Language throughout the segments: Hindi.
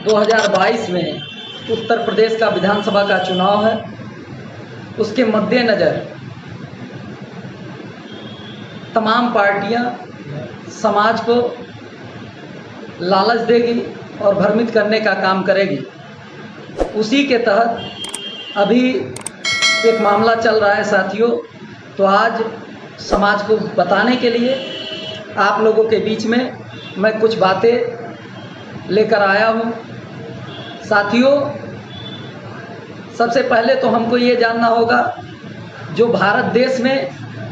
2022 में उत्तर प्रदेश का विधानसभा का चुनाव है। उसके मद्देनज़र तमाम पार्टियां समाज को लालच देगी और भ्रमित करने का काम करेगी। उसी के तहत अभी एक मामला चल रहा है साथियों। तो आज समाज को बताने के लिए आप लोगों के बीच में मैं कुछ बातें लेकर आया हूँ। साथियों, सबसे पहले तो हमको ये जानना होगा, जो भारत देश में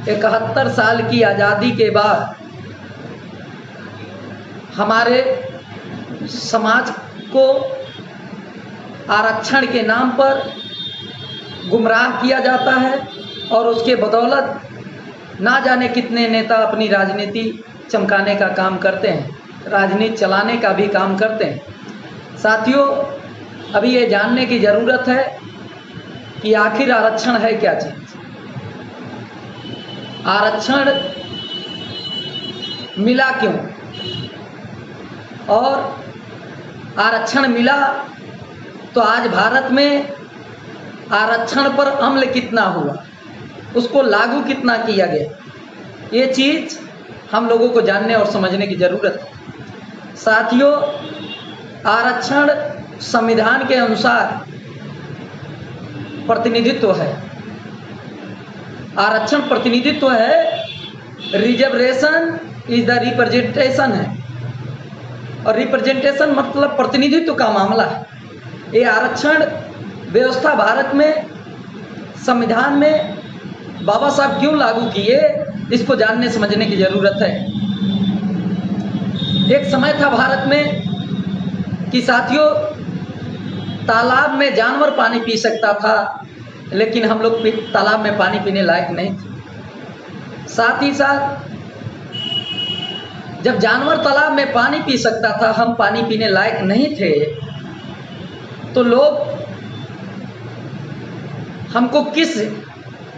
71 साल की आज़ादी के बाद हमारे समाज को आरक्षण के नाम पर गुमराह किया जाता है और उसके बदौलत ना जाने कितने नेता अपनी राजनीति चमकाने का काम करते हैं, राजनीति चलाने का भी काम करते हैं। साथियों, अभी ये जानने की ज़रूरत है कि आखिर आरक्षण है क्या चीज़। आरक्षण मिला क्यों, और आरक्षण मिला तो आज भारत में आरक्षण पर अमल कितना हुआ, उसको लागू कितना किया गया, ये चीज़ हम लोगों को जानने और समझने की ज़रूरत है। साथियों, आरक्षण संविधान के अनुसार प्रतिनिधित्व है। आरक्षण प्रतिनिधित्व है, रिजर्वेशन इज द रिप्रेजेंटेशन है, और रिप्रेजेंटेशन मतलब प्रतिनिधित्व का मामला है। ये आरक्षण व्यवस्था भारत में संविधान में बाबा साहब क्यों लागू किए, इसको जानने समझने की ज़रूरत है। एक समय था भारत में कि साथियों, तालाब में जानवर पानी पी सकता था, लेकिन हम लोग तालाब में पानी पीने लायक नहीं थे। साथ ही साथ जब जानवर तालाब में पानी पी सकता था, हम पानी पीने लायक नहीं थे, तो लोग हमको किस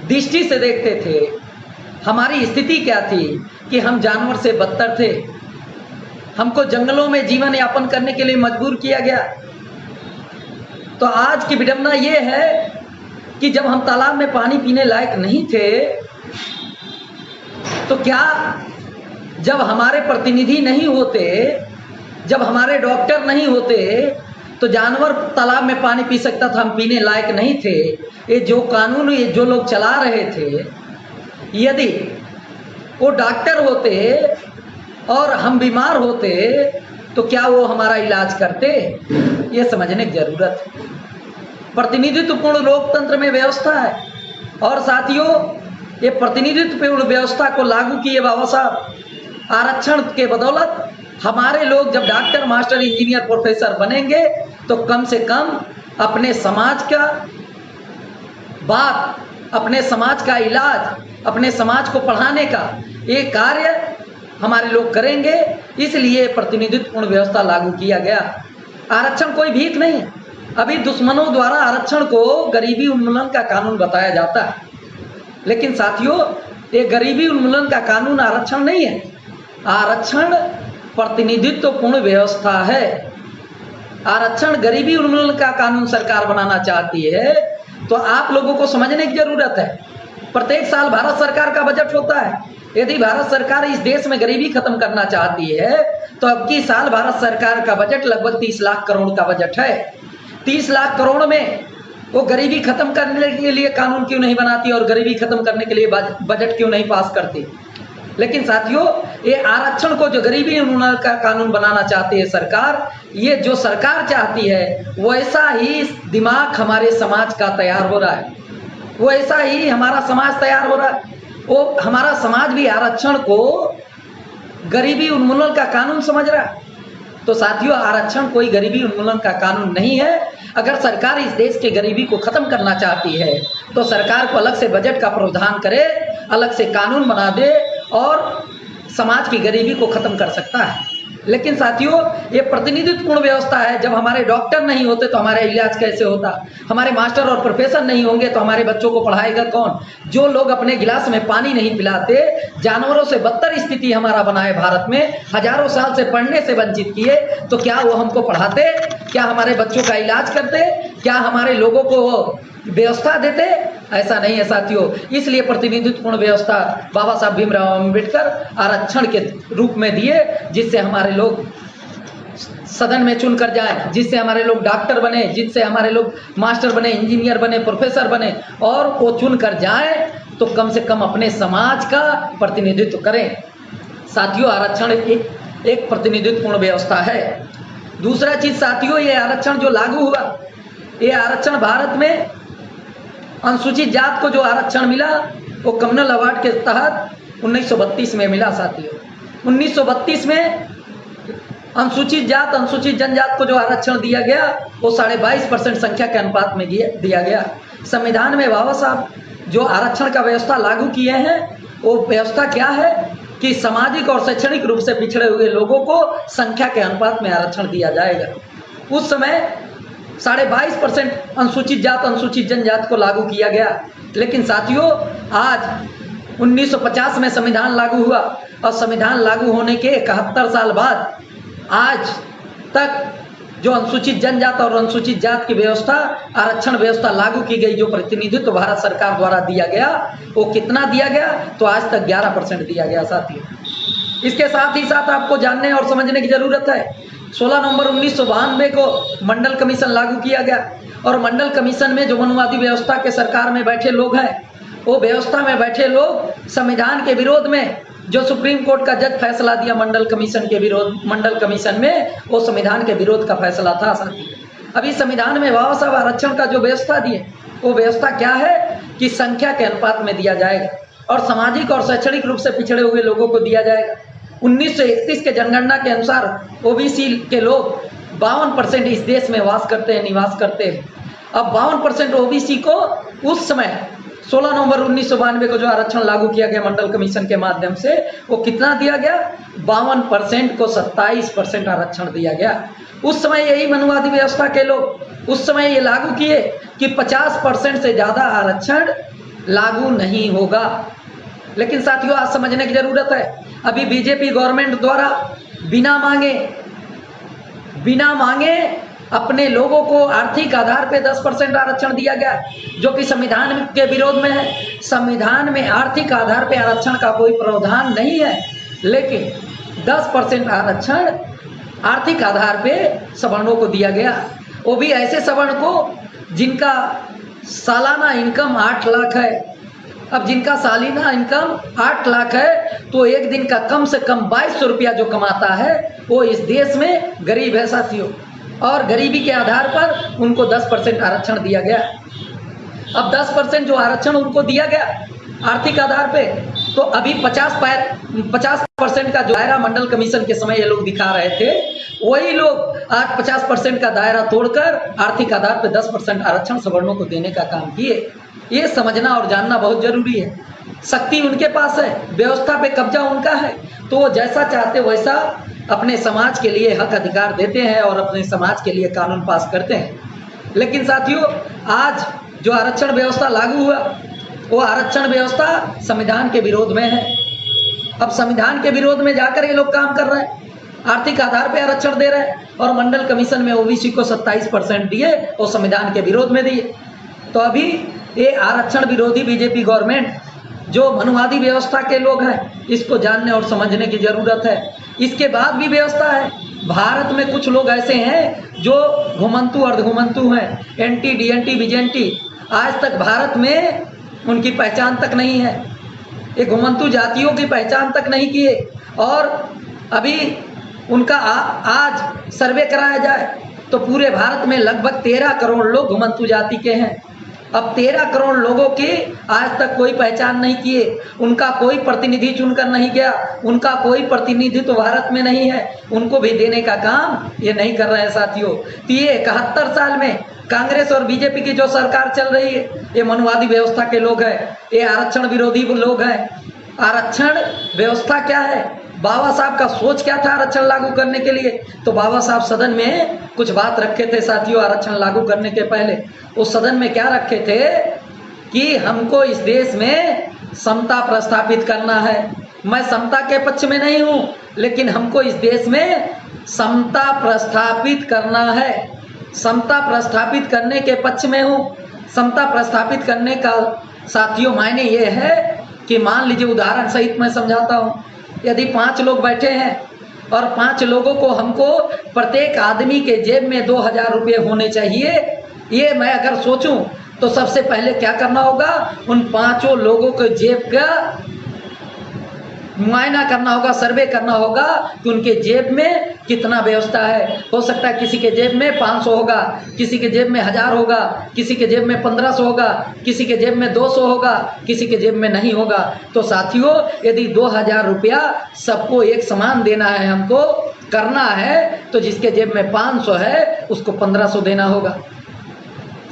दृष्टि से देखते थे, हमारी स्थिति क्या थी कि हम जानवर से बदतर थे। हमको जंगलों में जीवन यापन करने के लिए मजबूर किया गया। तो आज की विडंबना ये है कि जब हम तालाब में पानी पीने लायक नहीं थे, तो क्या जब हमारे प्रतिनिधि नहीं होते, जब हमारे डॉक्टर नहीं होते, तो जानवर तालाब में पानी पी सकता था, हम पीने लायक नहीं थे। ये जो कानून ये जो लोग चला रहे थे, यदि वो डॉक्टर होते और हम बीमार होते तो क्या वो हमारा इलाज करते, ये समझने की ज़रूरत है। प्रतिनिधित्वपूर्ण लोकतंत्र में व्यवस्था है, और साथियों, ये प्रतिनिधित्वपूर्ण व्यवस्था को लागू किए बाबा साहब। आरक्षण के बदौलत हमारे लोग जब डॉक्टर, मास्टर, इंजीनियर, प्रोफेसर बनेंगे तो कम से कम अपने समाज का बात, अपने समाज का इलाज, अपने समाज को पढ़ाने का ये कार्य हमारे लोग करेंगे। इसलिए प्रतिनिधित्वपूर्ण व्यवस्था लागू किया गया। आरक्षण कोई भीख नहीं है। अभी दुश्मनों द्वारा आरक्षण को गरीबी उन्मूलन का कानून बताया जाता है, लेकिन साथियों, ये गरीबी उन्मूलन का कानून आरक्षण नहीं है। आरक्षण प्रतिनिधित्वपूर्ण व्यवस्था है। आरक्षण गरीबी उन्मूलन का कानून सरकार बनाना चाहती है, तो आप लोगों को समझने की जरूरत है। प्रत्येक साल भारत सरकार का बजट होता है। यदि भारत सरकार इस देश में गरीबी खत्म करना चाहती है, तो अब की साल भारत सरकार का बजट लगभग 30 लाख करोड़ का बजट है। 30 लाख करोड़ में वो गरीबी खत्म करने के लिए कानून क्यों नहीं बनाती और गरीबी खत्म करने के लिए बजट क्यों नहीं पास करती। लेकिन साथियों, ये आरक्षण को जो गरीबी उन्मूलन का कानून बनाना चाहती है सरकार, ये जो सरकार चाहती है वैसा ही दिमाग हमारे समाज का तैयार हो रहा है, वैसा ही हमारा समाज तैयार हो रहा है। वो हमारा समाज भी आरक्षण को गरीबी उन्मूलन का कानून समझ रहा है। तो साथियों, आरक्षण कोई गरीबी उन्मूलन का कानून नहीं है। अगर सरकार इस देश की गरीबी को खत्म करना चाहती है तो सरकार को अलग से बजट का प्रावधान करे, अलग से कानून बना दे और समाज की गरीबी को खत्म कर सकता है। लेकिन साथियों, ये प्रतिनिधित्वपूर्ण व्यवस्था है। जब हमारे डॉक्टर नहीं होते तो हमारा इलाज कैसे होता, हमारे मास्टर और प्रोफेसर नहीं होंगे तो हमारे बच्चों को पढ़ाएगा कौन। जो लोग अपने गिलास में पानी नहीं पिलाते, जानवरों से बदतर स्थिति हमारा बना है भारत में, हजारों साल से पढ़ने से वंचित किए, तो क्या वो हमको पढ़ाते? क्या हमारे बच्चों का इलाज करते, क्या हमारे लोगों को व्यवस्था देते? ऐसा नहीं है साथियों। इसलिए प्रतिनिधित्वपूर्ण व्यवस्था बाबा साहब भीमराव अम्बेडकर आरक्षण के रूप में दिए, जिससे हमारे लोग सदन में चुन कर जाए, जिससे हमारे लोग डॉक्टर बने, जिससे हमारे लोग मास्टर बने, इंजीनियर बने, प्रोफेसर बने, और वो चुन कर जाए तो कम से कम अपने समाज का प्रतिनिधित्व करें। साथियों, आरक्षण एक प्रतिनिधित्वपूर्ण व्यवस्था है। दूसरा चीज साथियों, ये आरक्षण जो लागू हुआ, ये आरक्षण भारत में अनुसूचित जात को जो आरक्षण मिला वो कम्युनल अवार्ड के तहत 1932 में मिला साथियों। 1932 में अनुसूचित जात, अनुसूचित जनजात को जो आरक्षण दिया गया वो 22.5% संख्या के अनुपात में दिया गया। संविधान में बाबा साहब जो आरक्षण का व्यवस्था लागू किए हैं, वो व्यवस्था क्या है कि सामाजिक और शैक्षणिक रूप से पिछड़े हुए लोगों को संख्या के अनुपात में आरक्षण दिया जाएगा। उस समय 22.5% अनुसूचित जात, अनुसूचित जनजात को लागू किया गया। लेकिन साथियों, आज 1950 में संविधान लागू हुआ और संविधान लागू होने के 71 साल बाद आज तक जो अनुसूचित जनजात और अनुसूचित जात की व्यवस्था, आरक्षण व्यवस्था लागू की गई, जो प्रतिनिधित्व भारत सरकार द्वारा दिया गया, वो कितना दिया गया? तो आज तक 11% दिया गया साथियों। इसके साथ ही साथ आपको जानने और समझने की जरूरत है, 16 नवंबर 1992 को मंडल कमीशन लागू किया गया, और मंडल कमीशन में जो मनुवादी व्यवस्था के सरकार में बैठे लोग हैं, वो व्यवस्था में बैठे लोग संविधान के विरोध में जो सुप्रीम कोर्ट का जज फैसला दिया मंडल कमीशन के विरोध, मंडल कमीशन में, वो संविधान के विरोध का फैसला था साथी। अभी संविधान में बाबा साहब आरक्षण का जो व्यवस्था दिए, वो व्यवस्था क्या है कि संख्या के अनुपात में दिया जाएगा और सामाजिक और शैक्षणिक रूप से पिछड़े हुए लोगों को दिया जाएगा। 1931 के जनगणना के अनुसार ओबीसी के लोग 52% इस देश में निवास करते हैं। अब 52% ओबीसी को उस समय 16 नवंबर 1992 को जो आरक्षण लागू किया गया मंडल कमीशन के माध्यम से, वो कितना दिया गया? 52% को 27% आरक्षण दिया गया। उस समय यही मनुवादी व्यवस्था के लोग उस समय ये लागू किए कि 50% से ज़्यादा आरक्षण लागू नहीं होगा। लेकिन साथियों, आज समझने की जरूरत है, अभी बीजेपी गवर्नमेंट द्वारा बिना मांगे अपने लोगों को आर्थिक आधार पे 10% आरक्षण दिया गया, जो कि संविधान के विरोध में है। संविधान में आर्थिक आधार पे आरक्षण का कोई प्रावधान नहीं है, लेकिन 10% आरक्षण आर्थिक आधार पे सवर्णों को दिया गया। वो भी ऐसे सवर्ण को जिनका सालाना इनकम 8 लाख है। अब जिनका सालाना इनकम 8 लाख है, तो एक दिन का कम से कम 2200 रुपया जो कमाता है, वो इस देश में गरीब है साथियों। और गरीबी के आधार पर उनको 10% आरक्षण दिया गया। अब 10% जो आरक्षण उनको दिया गया आर्थिक आधार पे, तो अभी 50% का जो दायरा मंडल कमीशन के समय ये लोग दिखा रहे थे, वही लोग आज 50% का दायरा तोड़कर आर्थिक आधार पे 10% आरक्षण सवर्णों को देने का काम किए। ये समझना और जानना बहुत जरूरी है। शक्ति उनके पास है, व्यवस्था पे कब्जा उनका है, तो वो जैसा चाहते वैसा अपने समाज के लिए हक अधिकार देते हैं और अपने समाज के लिए कानून पास करते हैं। लेकिन साथियों, आज जो आरक्षण व्यवस्था लागू हुआ, वो आरक्षण व्यवस्था संविधान के विरोध में है। अब संविधान के विरोध में जाकर ये लोग काम कर रहे हैं, आर्थिक आधार पे आरक्षण दे रहे हैं, और मंडल कमीशन में ओबीसी को 27% दिए और संविधान के विरोध में दिए। तो अभी ये आरक्षण विरोधी बीजेपी गवर्नमेंट जो मनुवादी व्यवस्था के लोग हैं, इसको जानने और समझने की जरूरत है। इसके बाद भी व्यवस्था है। भारत में कुछ लोग ऐसे हैं जो घुमंतु अर्धघुमंतु हैं, एंटी डीएनटी बीजेंटी, आज तक भारत में उनकी पहचान तक नहीं है। ये घुमंतु जातियों की पहचान तक नहीं किए, और अभी उनका आज सर्वे कराया जाए तो पूरे भारत में लगभग 13 करोड़ लोग घुमंतु जाति के हैं। अब 13 करोड़ लोगों की आज तक कोई पहचान नहीं किए, उनका कोई प्रतिनिधि चुनकर नहीं गया, उनका कोई प्रतिनिधित्व भारत में नहीं है, उनको भी देने का काम ये नहीं कर रहे हैं साथियों। तो ये 71 साल में कांग्रेस और बीजेपी की जो सरकार चल रही है, ये मनुवादी व्यवस्था के लोग हैं, ये आरक्षण विरोधी लोग हैं। आरक्षण व्यवस्था क्या है, बाबा साहब का सोच क्या था आरक्षण लागू करने के लिए? तो बाबा साहब सदन में कुछ बात रखे थे साथियों आरक्षण लागू करने के पहले। उस सदन में क्या रखे थे कि हमको इस देश में समता प्रस्थापित करना है। मैं समता के पक्ष में नहीं हूँ, लेकिन हमको इस देश में समता प्रस्थापित करना है। समता प्रस्थापित करने के पक्ष में हूँ। समता प्रस्थापित करने का साथियों मायने ये है कि मान लीजिए, उदाहरण सहित मैं समझाता हूँ, यदि 5 लोग बैठे हैं और 5 लोगों को हमको प्रत्येक आदमी के जेब में 2000 रुपये होने चाहिए, ये मैं अगर सोचूं तो सबसे पहले क्या करना होगा, उन 5 लोगों के जेब का मुआयना करना होगा, सर्वे करना होगा कि उनके जेब में कितना व्यवस्था है। हो सकता है किसी के जेब में 500 होगा, किसी के जेब में 1000 होगा, किसी के जेब में 1500 होगा, किसी के जेब में 200 होगा, किसी के जेब में नहीं होगा। तो साथियों, यदि 2000 रुपया सबको एक समान देना है, हमको करना है, तो जिसके जेब में 500 है उसको 1500 देना होगा।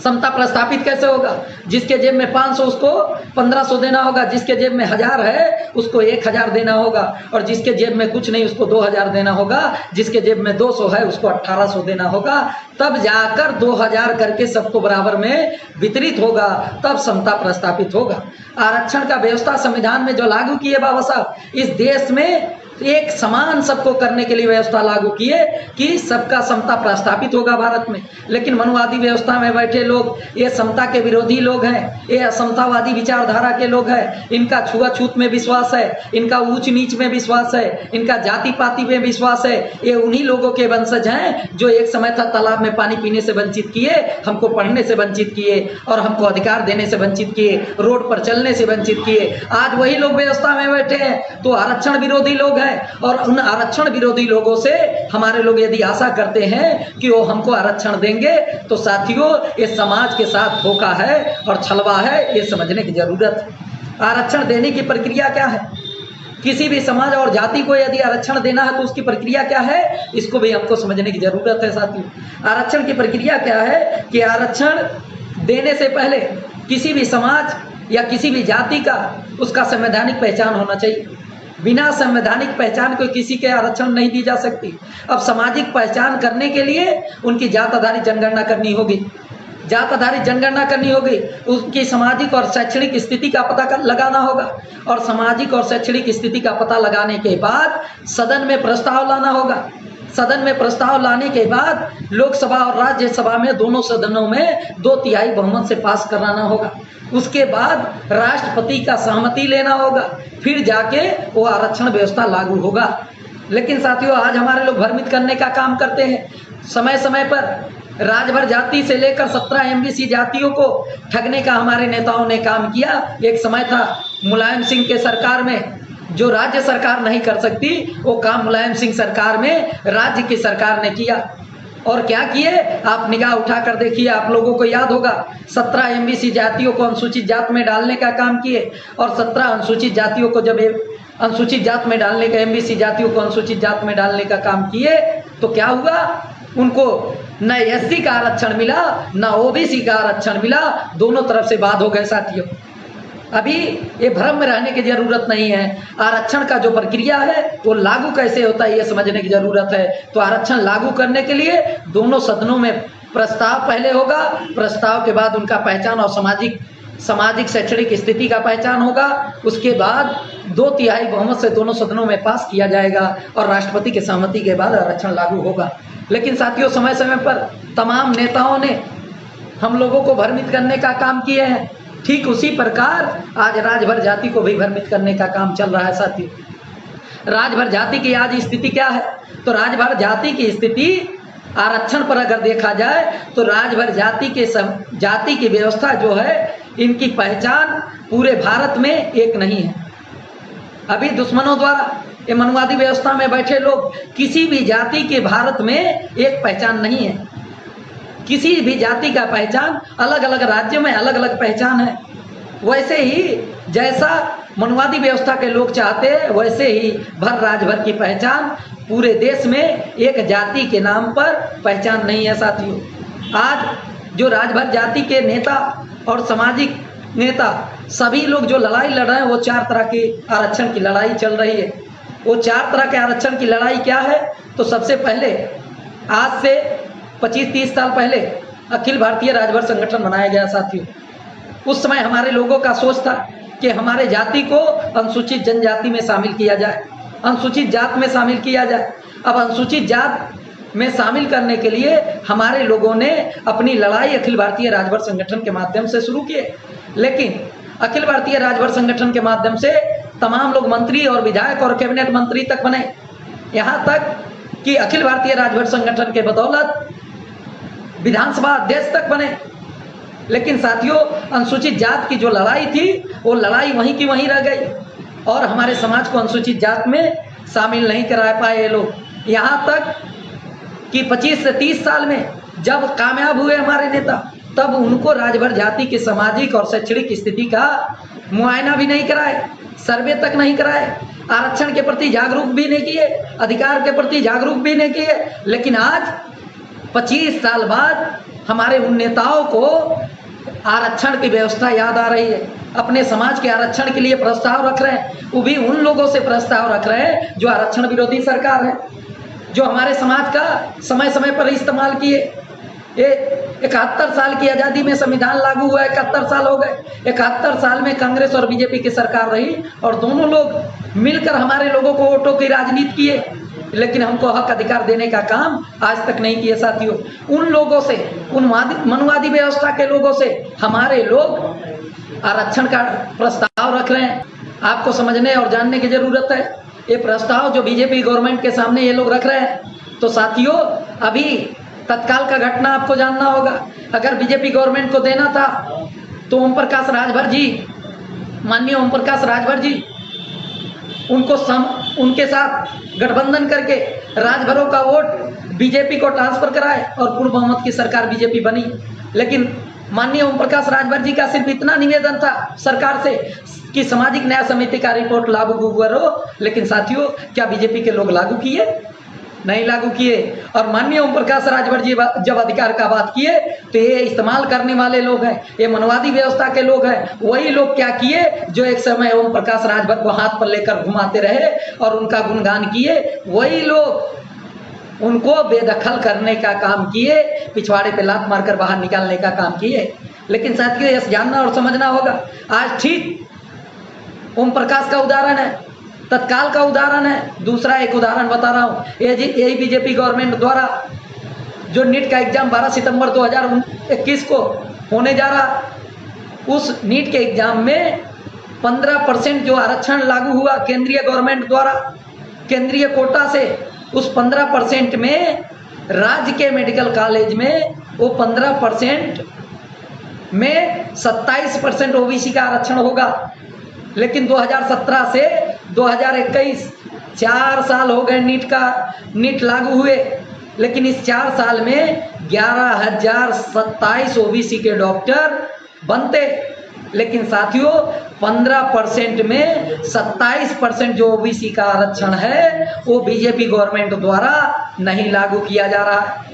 समता प्रस्थापित कैसे होगा, जिसके जेब में 500 उसको 1500 देना होगा, जिसके जेब में 1000 है उसको 1000 देना होगा, और जिसके जेब में कुछ नहीं उसको 2000 देना होगा, जिसके जेब में 200 है उसको 1800 देना होगा। तब जाकर 2000 करके सबको बराबर में वितरित होगा, तब समता प्रस्थापित होगा। आरक्षण का व्यवस्था संविधान में जो लागू किए बाबा साहब, इस देश में एक समान सबको करने के लिए व्यवस्था लागू किए कि सबका समता प्रस्थापित होगा भारत में। लेकिन मनुवादी व्यवस्था में बैठे लोग, ये समता के विरोधी लोग हैं, ये असमतावादी विचारधारा के लोग हैं, इनका छुआछूत में विश्वास है, इनका ऊंच नीच में विश्वास है, इनका जाति पाति में विश्वास है। ये उन्हीं लोगों के वंशज हैं जो एक समय था तालाब में पानी पीने से वंचित किए, हमको पढ़ने से वंचित किए, और हमको अधिकार देने से वंचित किए, रोड पर चलने से वंचित किए। आज वही लोग व्यवस्था में बैठे हैं, तो आरक्षण विरोधी लोग हैं। और उन आरक्षण विरोधी लोगों से हमारे लोग यदि आशा करते हैं कि वो हमको आरक्षण देंगे, तो साथियों, ये समाज के साथ धोखा है और छलवा है, ये समझने की जरूरत है। आरक्षण देने की प्रक्रिया क्या है, किसी भी समाज और जाति को यदि आरक्षण देना है तो उसकी प्रक्रिया क्या है, इसको भी हमको समझने की जरूरत है साथियों। आरक्षण की प्रक्रिया क्या है कि आरक्षण देने से पहले किसी भी समाज या किसी भी जाति का उसका संवैधानिक पहचान होना चाहिए। बिना संवैधानिक पहचान को किसी के आरक्षण नहीं दी जा सकती। अब सामाजिक पहचान करने के लिए उनकी जात आधारित जनगणना करनी होगी, जात आधारित जनगणना करनी होगी, उनकी सामाजिक और शैक्षणिक स्थिति का पता लगाना होगा, और सामाजिक और शैक्षणिक स्थिति का पता लगाने के बाद सदन में प्रस्ताव लाना होगा। सदन में प्रस्ताव लाने के बाद लोकसभा और राज्यसभा में दोनों सदनों में 2/3 बहुमत से पास कराना होगा। उसके बाद राष्ट्रपति का सहमति लेना होगा, फिर जाके वो आरक्षण व्यवस्था लागू होगा। लेकिन साथियों, आज हमारे लोग भ्रमित करने का काम करते हैं। समय समय पर राजभर जाति से लेकर 17 MBC जातियों को ठगने का हमारे नेताओं ने काम किया। एक समय था मुलायम सिंह के सरकार में, जो राज्य सरकार नहीं कर सकती वो काम मुलायम सिंह सरकार में राज्य की सरकार ने किया। और क्या किए, आप निगाह उठाकर देखिए, आप लोगों को याद होगा, 17 MBC जातियों को अनुसूचित जात में डालने का काम किए, और 17 अनुसूचित जातियों को जब अनुसूचित जात में डालने का, MBC जातियों को अनुसूचित जात में डालने का काम किए, तो क्या हुआ, उनको न SC का आरक्षण मिला न OBC का आरक्षण मिला, दोनों तरफ से बात हो गए साथियों। अभी ये भ्रम में रहने की जरूरत नहीं है। आरक्षण का जो प्रक्रिया है वो लागू कैसे होता है ये समझने की जरूरत है। तो आरक्षण लागू करने के लिए दोनों सदनों में प्रस्ताव पहले होगा, प्रस्ताव के बाद उनका पहचान और सामाजिक शैक्षणिक स्थिति का पहचान होगा। उसके बाद 2/3 बहुमत से दोनों सदनों में पास किया जाएगा, और राष्ट्रपति की सहमति के बाद आरक्षण लागू होगा। लेकिन साथियों, समय समय पर तमाम नेताओं ने हम लोगों को भ्रमित करने का काम किए हैं। ठीक उसी प्रकार आज राजभर जाति को भी भ्रमित करने का काम चल रहा है साथियों। राजभर जाति की आज स्थिति क्या है, तो राजभर जाति की स्थिति आरक्षण पर अगर देखा जाए तो राजभर जाति की व्यवस्था जो है, इनकी पहचान पूरे भारत में एक नहीं है। अभी दुश्मनों द्वारा, ये मनुवादी व्यवस्था में बैठे लोग, किसी भी जाति के भारत में एक पहचान नहीं है। किसी भी जाति का पहचान अलग अलग राज्यों में अलग अलग पहचान है। वैसे ही जैसा मनुवादी व्यवस्था के लोग चाहते हैं, वैसे ही भर राजभर की पहचान पूरे देश में एक जाति के नाम पर पहचान नहीं है साथियों। आज जो राजभर जाति के नेता और सामाजिक नेता सभी लोग जो लड़ाई लड़ रहे हैं, वो 4 तरह की आरक्षण की लड़ाई चल रही है। वो 4 तरह के आरक्षण की लड़ाई क्या है, तो सबसे पहले आज से 25-30 साल पहले अखिल भारतीय राजभर संगठन बनाया गया साथियों। उस समय हमारे लोगों का सोच था कि हमारे जाति को अनुसूचित जनजाति में शामिल किया जाए, अनुसूचित जात में शामिल किया जाए। अब अनुसूचित जात में शामिल करने के लिए हमारे लोगों ने अपनी लड़ाई अखिल भारतीय राजभर संगठन के माध्यम से शुरू की। लेकिन अखिल भारतीय राजभर संगठन के माध्यम से तमाम लोग मंत्री और विधायक और कैबिनेट मंत्री तक बने, यहाँ तक कि अखिल भारतीय राजभर संगठन के बदौलत विधानसभा अध्यक्ष तक बने। लेकिन साथियों, अनुसूचित जात की जो लड़ाई थी वो लड़ाई वहीं की वहीं रह गई और हमारे समाज को अनुसूचित जात में शामिल नहीं करा पाए ये लोग। यहाँ तक कि 25 से 30 साल में जब कामयाब हुए हमारे नेता, तब उनको राजभर जाति की सामाजिक और शैक्षणिक स्थिति का मुआयना भी नहीं कराए, सर्वे तक नहीं कराए, आरक्षण के प्रति जागरूक भी नहीं किए, अधिकार के प्रति जागरूक भी नहीं किए। लेकिन आज 25 साल बाद हमारे उन नेताओं को आरक्षण की व्यवस्था याद आ रही है, अपने समाज के आरक्षण के लिए प्रस्ताव रख रहे हैं। वो भी उन लोगों से प्रस्ताव रख रहे हैं जो आरक्षण विरोधी सरकार है, जो हमारे समाज का समय समय पर इस्तेमाल किए। ये 71 साल की आज़ादी में संविधान लागू हुआ, 71 साल हो गए। 71 साल में कांग्रेस और बीजेपी की सरकार रही और दोनों लोग मिलकर हमारे लोगों को वोटों की राजनीति किए, लेकिन हमको हक अधिकार देने का काम आज तक नहीं किए। साथियों, उन लोगों से, उन मनुवादी व्यवस्था के लोगों से हमारे लोग आरक्षण का प्रस्ताव रख रहे हैं। आपको समझने और जानने की जरूरत है, ये प्रस्ताव जो बीजेपी गवर्नमेंट के सामने ये लोग रख रहे हैं। तो साथियों, अभी तत्काल का घटना आपको जानना होगा। अगर बीजेपी गवर्नमेंट को देना था तो ओम प्रकाश राजभर जी, माननीय ओम प्रकाश राजभर जी, उनके साथ गठबंधन करके राजभरों का वोट बीजेपी को ट्रांसफर कराए और पूर्ण बहुमत की सरकार बीजेपी बनी। लेकिन माननीय ओम प्रकाश राजभर जी का सिर्फ इतना निवेदन था सरकार से कि सामाजिक न्याय समिति का रिपोर्ट लागू करो। लेकिन साथियों, क्या बीजेपी के लोग लागू किए? नहीं लागू किए। और माननीय ओम प्रकाश राजभर जी जब अधिकार का बात किए तो ये इस्तेमाल करने वाले लोग हैं, ये मनवादी व्यवस्था के लोग हैं। वही लोग क्या किए जो एक समय ओम प्रकाश राजभर को हाथ पर लेकर घुमाते रहे और उनका गुणगान किए, वही लोग उनको बेदखल करने का काम किए, पिछवाड़े पे लात मारकर बाहर निकालने का काम किए। लेकिन साथियों, यह जानना और समझना होगा, आज ठीक ओम प्रकाश का उदाहरण है, तत्काल का उदाहरण है। दूसरा एक उदाहरण बता रहा हूँ, यही बीजेपी गवर्नमेंट द्वारा जो नीट का एग्जाम 12 सितंबर 2021 को होने जा रहा, उस नीट के एग्जाम में 15% जो आरक्षण लागू हुआ केंद्रीय गवर्नमेंट द्वारा, केंद्रीय कोटा से, उस 15% में राज्य के मेडिकल कॉलेज में वो 15% में 27% ओबीसी का आरक्षण होगा। लेकिन 2017 से 2021 4 साल हो गए नीट लागू हुए, लेकिन इस 4 साल में 11,027 ओबीसी के डॉक्टर बनते। लेकिन साथियों, 15% में 27% जो ओबीसी का आरक्षण है वो बीजेपी गवर्नमेंट द्वारा नहीं लागू किया जा रहा है।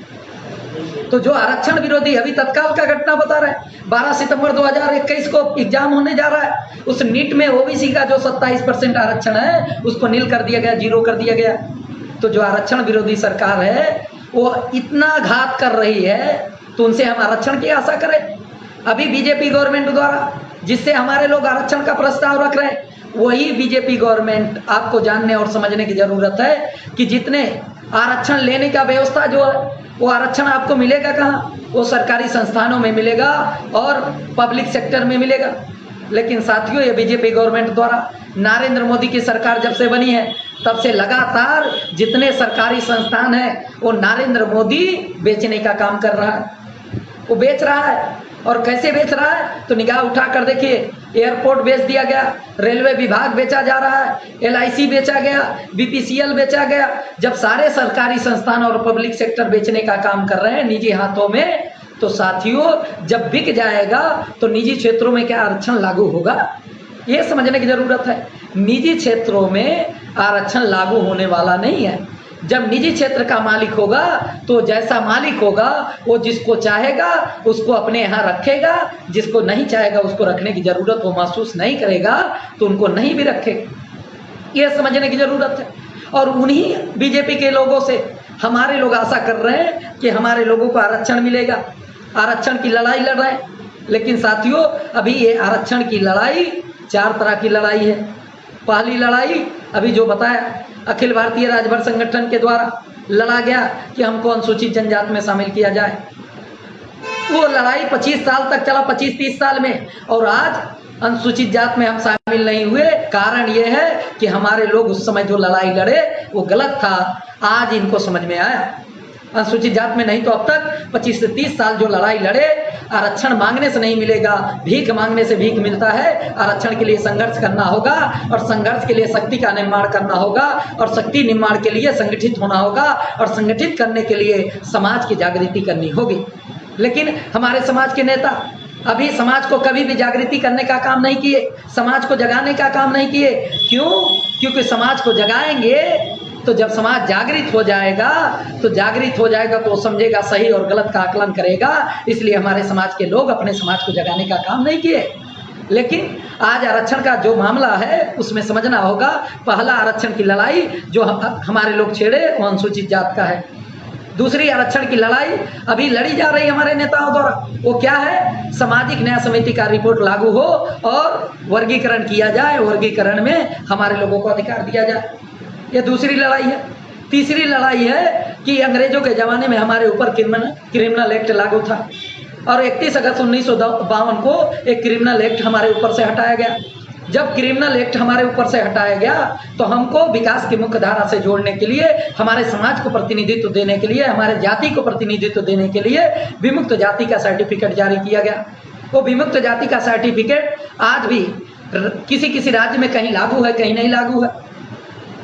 तो जो आरक्षण विरोधी, अभी तत्काल का घटना बता रहे हैं, 12 सितंबर 2021 को एग्जाम होने जा रहा है, उस नीट में ओबीसी का जो 27% आरक्षण है उसको नील कर दिया गया, जीरो कर दिया गया। तो जो आरक्षण विरोधी सरकार है वो इतना घात कर रही है, तो उनसे हम आरक्षण की आशा करें? अभी बीजेपी गवर्नमेंट द्वारा जिससे हमारे लोग आरक्षण का प्रस्ताव रख रहे हैं, वही बीजेपी गवर्नमेंट, आपको जानने और समझने की जरूरत है कि जितने आरक्षण लेने का व्यवस्था जो है, वो आरक्षण आपको मिलेगा कहाँ? वो सरकारी संस्थानों में मिलेगा और पब्लिक सेक्टर में मिलेगा। लेकिन साथियों, ये बीजेपी गवर्नमेंट द्वारा नरेंद्र मोदी की सरकार जब से बनी है तब से लगातार जितने सरकारी संस्थान हैं वो नरेंद्र मोदी बेचने का काम कर रहा है। वो बेच रहा है, और कैसे बेच रहा है तो निगाह उठा कर देखिए, एयरपोर्ट बेच दिया गया, रेलवे विभाग बेचा जा रहा है, LIC बेचा गया, BPCL बेचा गया। जब सारे सरकारी संस्थान और पब्लिक सेक्टर बेचने का काम कर रहे हैं निजी हाथों में, तो साथियों जब बिक जाएगा तो निजी क्षेत्रों में क्या आरक्षण लागू होगा? ये समझने की जरूरत है। निजी क्षेत्रों में आरक्षण लागू होने वाला नहीं है। जब निजी क्षेत्र का मालिक होगा तो जैसा मालिक होगा वो जिसको चाहेगा उसको अपने यहाँ रखेगा, जिसको नहीं चाहेगा उसको रखने की जरूरत वो महसूस नहीं करेगा तो उनको नहीं भी रखेगा। ये समझने की जरूरत है। और उन्हीं बीजेपी के लोगों से हमारे लोग आशा कर रहे हैं कि हमारे लोगों को आरक्षण मिलेगा, आरक्षण की लड़ाई लड़ रहे हैं। लेकिन साथियों, अभी ये आरक्षण की लड़ाई 4 तरह की लड़ाई है। पहली लड़ाई अभी जो बताया अखिल भारतीय राजभर संगठन के द्वारा लड़ा गया कि हमको अनुसूचित जनजाति में शामिल किया जाए, वो लड़ाई 25 साल तक चला, 25-30 साल में, और आज अनुसूचित जाति में हम शामिल नहीं हुए। कारण ये है कि हमारे लोग उस समय जो लड़ाई लड़े वो गलत था, आज इनको समझ में आया। अनुसूचित जाति में नहीं तो अब तक 25 से 30 साल जो लड़ाई लड़े, आरक्षण मांगने से नहीं मिलेगा, भीख मांगने से भीख मिलता है। आरक्षण के लिए संघर्ष करना होगा, और संघर्ष के लिए शक्ति का निर्माण करना होगा, और शक्ति निर्माण के लिए संगठित होना होगा, और संगठित करने के लिए समाज की जागृति करनी होगी। लेकिन हमारे समाज के नेता अभी समाज को कभी भी जागृति करने का काम नहीं किए, समाज को जगाने का काम नहीं किए। क्यों? क्योंकि समाज को जगाएंगे तो जब समाज जागृत हो जाएगा तो समझेगा, सही और गलत का आकलन करेगा। इसलिए हमारे समाज के लोग अपने समाज को जगाने का काम नहीं किए। लेकिन आज आरक्षण का जो मामला है उसमें समझना होगा, पहला आरक्षण की लड़ाई जो हमारे लोग छेड़े वो अनुसूचित जाति का है। दूसरी आरक्षण की लड़ाई अभी लड़ी जा रही है हमारे नेताओं द्वारा, वो क्या है? सामाजिक न्याय समिति का रिपोर्ट लागू हो और वर्गीकरण किया जाए, वर्गीकरण में हमारे लोगों को अधिकार दिया जाए। ये दूसरी लड़ाई है। तीसरी लड़ाई है कि अंग्रेजों के ज़माने में हमारे ऊपर क्रिमिनल एक्ट लागू था, और 31 अगस्त 1952 को एक क्रिमिनल एक्ट हमारे ऊपर से हटाया गया। जब क्रिमिनल एक्ट हमारे ऊपर से हटाया गया तो हमको विकास की मुख्य धारा से जोड़ने के लिए, हमारे समाज को प्रतिनिधित्व देने के लिए, हमारे जाति को प्रतिनिधित्व देने के लिए विमुक्त जाति का सर्टिफिकेट जारी किया गया। वो विमुक्त जाति का सर्टिफिकेट आज भी किसी किसी राज्य में कहीं लागू है, कहीं नहीं लागू है।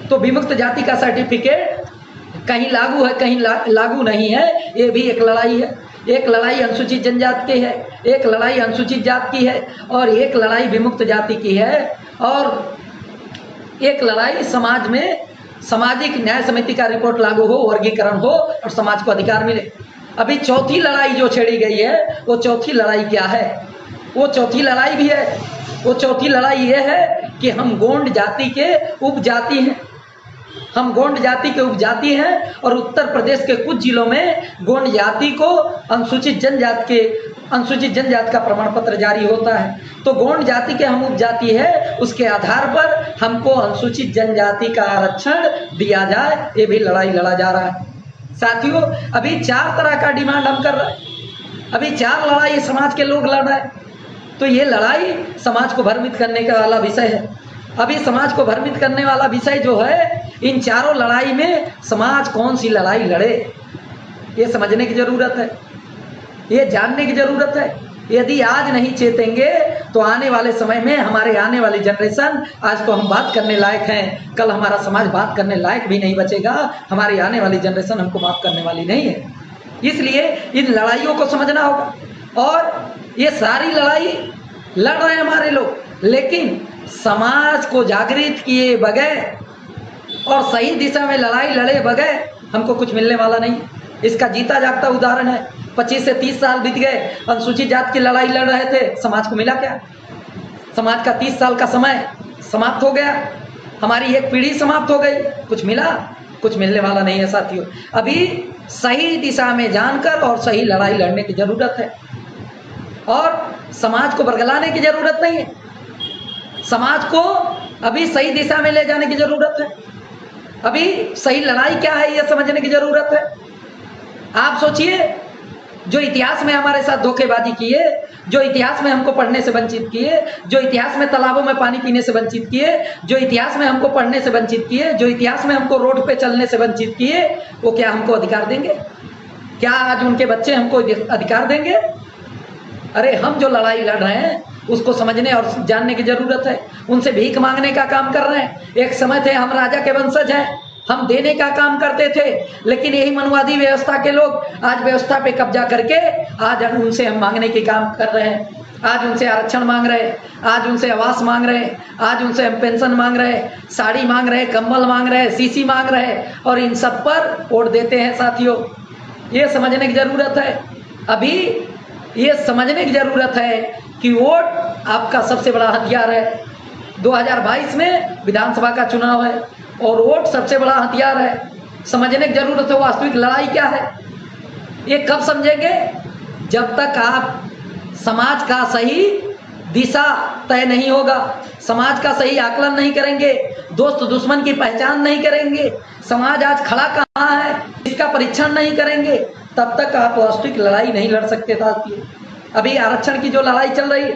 तो विमुक्त जाति का सर्टिफिकेट कहीं लागू है, कहीं लागू नहीं है। ये भी एक लड़ाई है। एक लड़ाई अनुसूचित जनजाति की है, एक लड़ाई अनुसूचित जाति की है, और एक लड़ाई विमुक्त जाति की है, और एक लड़ाई समाज में सामाजिक न्याय समिति का रिपोर्ट लागू हो, वर्गीकरण हो और समाज को अधिकार मिले। अभी चौथी लड़ाई जो छेड़ी गई है, वो चौथी लड़ाई क्या है? वो चौथी लड़ाई भी है। वो चौथी लड़ाई ये है कि हम गोंड जाति के उपजाति हैं। हम गोंड जाति के उपजाति हैं, और उत्तर प्रदेश के कुछ जिलों में गोंड जाति को अनुसूचित जनजाति का प्रमाण पत्र जारी होता है। तो गोंड जाति के हम उपजाति है, उसके आधार पर हमको अनुसूचित जनजाति का आरक्षण दिया जाए। ये भी लड़ाई लड़ा जा रहा है साथियों। अभी 4 तरह का डिमांड हम कर रहे हैं। अभी 4 लड़ाई समाज के लोग लड़ रहे हैं। तो ये लड़ाई समाज को भ्रमित करने का वाला विषय है। अभी समाज को भ्रमित करने वाला विषय जो है, इन चारों लड़ाई में समाज कौन सी लड़ाई लड़े, ये समझने की ज़रूरत है, ये जानने की ज़रूरत है। यदि आज नहीं चेतेंगे तो आने वाले समय में हमारे आने वाली जनरेशन, आज तो हम बात करने लायक हैं, कल हमारा समाज बात करने लायक भी नहीं बचेगा। हमारी आने वाली जनरेशन हमको माफ़ करने वाली नहीं है। इसलिए इन लड़ाइयों को समझना होगा। और ये सारी लड़ाई लड़ रहे हैं हमारे लोग, लेकिन समाज को जागृत किए बगैर और सही दिशा में लड़ाई लड़े बगैर हमको कुछ मिलने वाला नहीं। इसका जीता जागता उदाहरण है, 25 से 30 साल बीत गए, अनुसूचित जाति की लड़ाई लड़ रहे थे, समाज को मिला क्या? समाज का 30 साल का समय समाप्त हो गया, हमारी एक पीढ़ी समाप्त हो गई, कुछ मिला? कुछ मिलने वाला नहीं है साथियों। अभी सही दिशा में जानकर और सही लड़ाई लड़ने की ज़रूरत है, और समाज को बरगलाने की ज़रूरत नहीं है। समाज को अभी सही दिशा में ले जाने की ज़रूरत है। अभी सही लड़ाई क्या है यह समझने की ज़रूरत है। आप सोचिए, जो इतिहास में हमारे साथ धोखेबाजी किए, जो इतिहास में हमको पढ़ने से वंचित किए, जो इतिहास में तालाबों में पानी पीने से वंचित किए, जो इतिहास में हमको पढ़ने से वंचित किए, जो इतिहास में हमको रोड पे चलने से वंचित किए, वो क्या हमको अधिकार देंगे? क्या आज उनके बच्चे हमको अधिकार देंगे? अरे हम जो लड़ाई लड़ रहे हैं उसको समझने और जानने की ज़रूरत है। उनसे भीख मांगने का काम कर रहे हैं। एक समय थे हम राजा के वंशज हैं, हम देने का काम करते थे, लेकिन यही मनुवादी व्यवस्था के लोग आज व्यवस्था पे कब्जा करके आज उनसे हम मांगने के काम कर रहे हैं। आज उनसे आरक्षण मांग रहे हैं, आज उनसे आवास मांग रहे हैं, आज उनसे हम पेंशन मांग रहे हैं, साड़ी मांग रहे हैं, कंबल मांग रहे हैं, सीसी मांग रहे हैं, और इन सब पर वोट देते हैं साथियों। ये समझने की ज़रूरत है। अभी ये समझने की ज़रूरत है कि वोट आपका सबसे बड़ा हथियार है। 2022 में विधानसभा का चुनाव है और वोट सबसे बड़ा हथियार है। समझने की ज़रूरत है वास्तविक लड़ाई क्या है। ये कब समझेंगे? जब तक आप समाज का सही दिशा तय नहीं होगा, समाज का सही आकलन नहीं करेंगे, दोस्त दुश्मन की पहचान नहीं करेंगे, समाज आज खड़ा कहाँ है इसका परीक्षण नहीं करेंगे, तब तक आप वास्तविक लड़ाई नहीं लड़ सकते साथियों। अभी आरक्षण की जो लड़ाई चल रही है,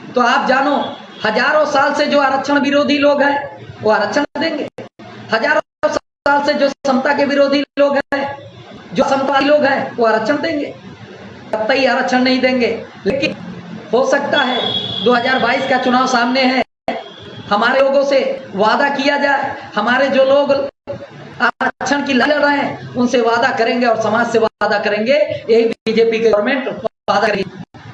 तो आप जानो हजारों साल से जो आरक्षण विरोधी लोग हैं वो आरक्षण देंगे, हजारों साल से जो समता के विरोधी लोग हैं, जो समतावादी लोग हैं वो आरक्षण देंगे, तब तक आरक्षण नहीं देंगे। लेकिन हो सकता है 2022 का चुनाव सामने है, हमारे लोगों से वादा किया जाए, हमारे जो लोग आरक्षण की लड़ रहे हैं उनसे वादा करेंगे और समाज से वादा करेंगे, यही बीजेपी की गवर्नमेंट वादा करेगी।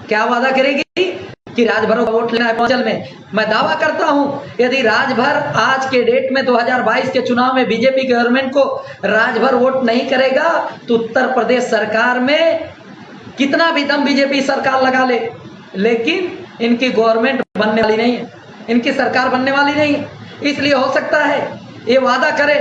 क्या वादा करेगी कि राजभर का वोट लेना है हिमाचल में। मैं दावा करता हूं यदि राजभर आज के डेट में 2022 के चुनाव में बीजेपी गवर्नमेंट को राजभर वोट नहीं करेगा तो उत्तर प्रदेश सरकार में कितना भी दम बीजेपी सरकार लगा ले, लेकिन इनकी गवर्नमेंट बनने वाली नहीं है, इनकी सरकार बनने वाली नहीं है। इसलिए हो सकता है ये वादा करे,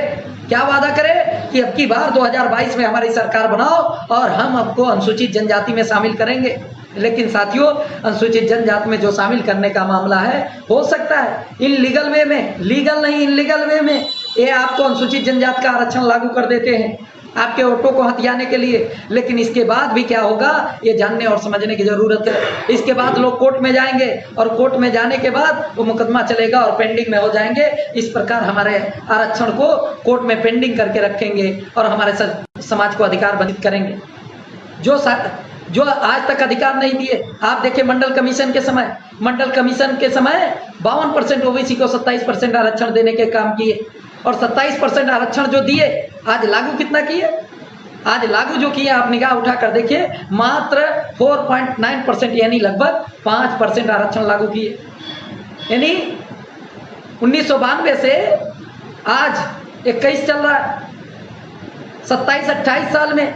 क्या वादा करे कि अब की बार 2022 में हमारी सरकार बनाओ और हम आपको अनुसूचित जनजाति में शामिल करेंगे। लेकिन साथियों, अनुसूचित जनजाति में जो शामिल करने का मामला है, हो सकता है इनलीगल वे में, लीगल नहीं इनलीगल वे में ये आपको अनुसूचित जनजाति का आरक्षण लागू कर देते हैं आपके वोटों को हथियाने के लिए। लेकिन इसके बाद भी क्या होगा ये जानने और समझने की जरूरत है। इसके बाद लोग कोर्ट में जाएंगे और कोर्ट में जाने के बाद वो मुकदमा चलेगा और पेंडिंग में हो जाएंगे। इस प्रकार हमारे आरक्षण को कोर्ट में पेंडिंग करके रखेंगे और हमारे समाज को अधिकार वंचित करेंगे। जो आज तक अधिकार नहीं दिए, आप देखिए मंडल कमीशन के समय 52% ओबीसी को 27% आरक्षण देने के काम किए और 27% आरक्षण जो दिए आज लागू कितना किए, आज लागू जो किए आप निगाह उठा कर देखिए मात्र 4.9% यानी लगभग 5% आरक्षण लागू किए। यानी 1992 से आज 21 चल रहा है, 27-28 साल में,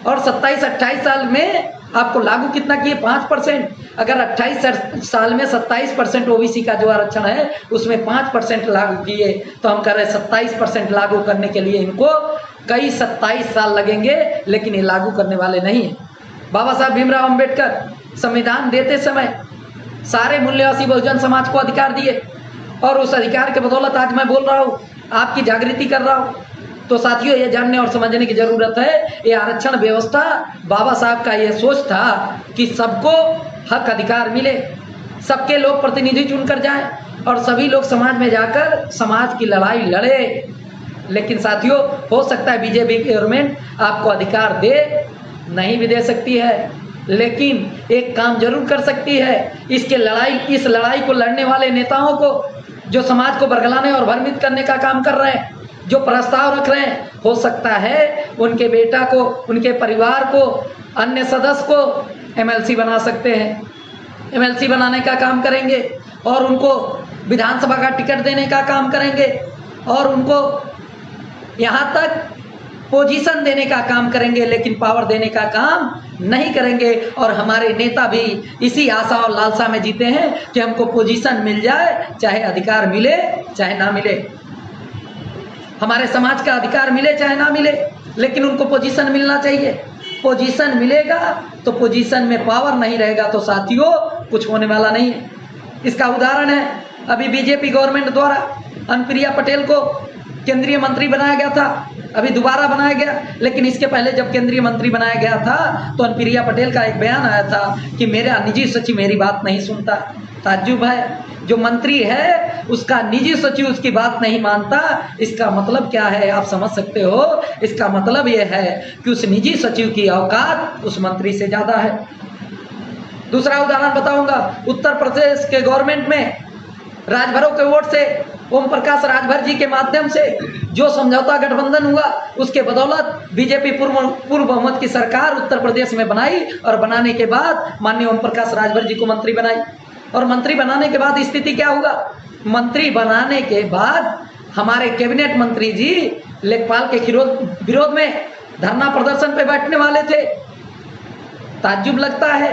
और 27-28 साल में आपको लागू कितना किए 5%। अगर 28 साल में 27% ओबीसी का जो आरक्षण है उसमें 5% लागू किए तो हम कह रहे हैं 27% लागू करने के लिए इनको कई 27 साल लगेंगे, लेकिन ये लागू करने वाले नहीं है। बाबा साहब भीमराव अंबेडकर संविधान देते समय सारे मूल्यवासी बहुजन समाज को अधिकार दिए और उस अधिकार के बदौलत आज मैं बोल रहा हूँ, आपकी जागृति कर रहा हूँ। तो साथियों, ये जानने और समझने की जरूरत है, ये आरक्षण व्यवस्था बाबा साहब का ये सोच था कि सबको हक अधिकार मिले, सबके लोग प्रतिनिधि चुनकर जाएं और सभी लोग समाज में जाकर समाज की लड़ाई लड़े। लेकिन साथियों, हो सकता है बीजेपी गवर्नमेंट आपको अधिकार दे, नहीं भी दे सकती है, लेकिन एक काम जरूर कर सकती है। इस लड़ाई को लड़ने वाले नेताओं को, जो समाज को बरगलाने और भ्रमित करने का काम कर रहे हैं, जो प्रस्ताव रख रहे हैं, हो सकता है उनके बेटा को, उनके परिवार को, अन्य सदस्य को एमएलसी बना सकते हैं, एमएलसी बनाने का काम करेंगे और उनको विधानसभा का टिकट देने का काम करेंगे और उनको यहाँ तक पोजीशन देने का काम करेंगे, लेकिन पावर देने का काम नहीं करेंगे। और हमारे नेता भी इसी आशा और लालसा में जीते हैं कि हमको पोजीशन मिल जाए, चाहे अधिकार मिले चाहे ना मिले, हमारे समाज का अधिकार मिले चाहे ना मिले, लेकिन उनको पोजीशन मिलना चाहिए। पोजीशन मिलेगा तो पोजीशन में पावर नहीं रहेगा तो साथियों कुछ होने वाला नहीं है। इसका उदाहरण है, अभी बीजेपी गवर्नमेंट द्वारा अनुप्रिया पटेल को केंद्रीय मंत्री बनाया गया था, अभी दोबारा बनाया गया, लेकिन इसके पहले जब केंद्रीय मंत्री बनाया गया था तो अनुप्रिया पटेल का एक बयान आया था कि मेरा निजी सचिव मेरी बात नहीं सुनता। ताज्जुब है, जो मंत्री है उसका निजी सचिव उसकी बात नहीं मानता, इसका मतलब क्या है आप समझ सकते हो। इसका मतलब यह है कि उस निजी सचिव की औकात उस मंत्री से ज्यादा है। दूसरा उदाहरण बताऊंगा, उत्तर प्रदेश के गवर्नमेंट में राजभरों के वोट से, ओम प्रकाश राजभर जी के माध्यम से जो समझौता गठबंधन हुआ, उसके बदौलत बीजेपी पूर्व बहुमत की सरकार उत्तर प्रदेश में बनाई और बनाने के बाद माननीय ओम प्रकाश राजभर जी को मंत्री बनाई। और मंत्री बनाने के बाद स्थिति क्या हुआ, मंत्री बनाने के बाद हमारे कैबिनेट मंत्री जी लेखपाल के विरोध में धरना प्रदर्शन पे बैठने वाले थे। ताज्जुब लगता है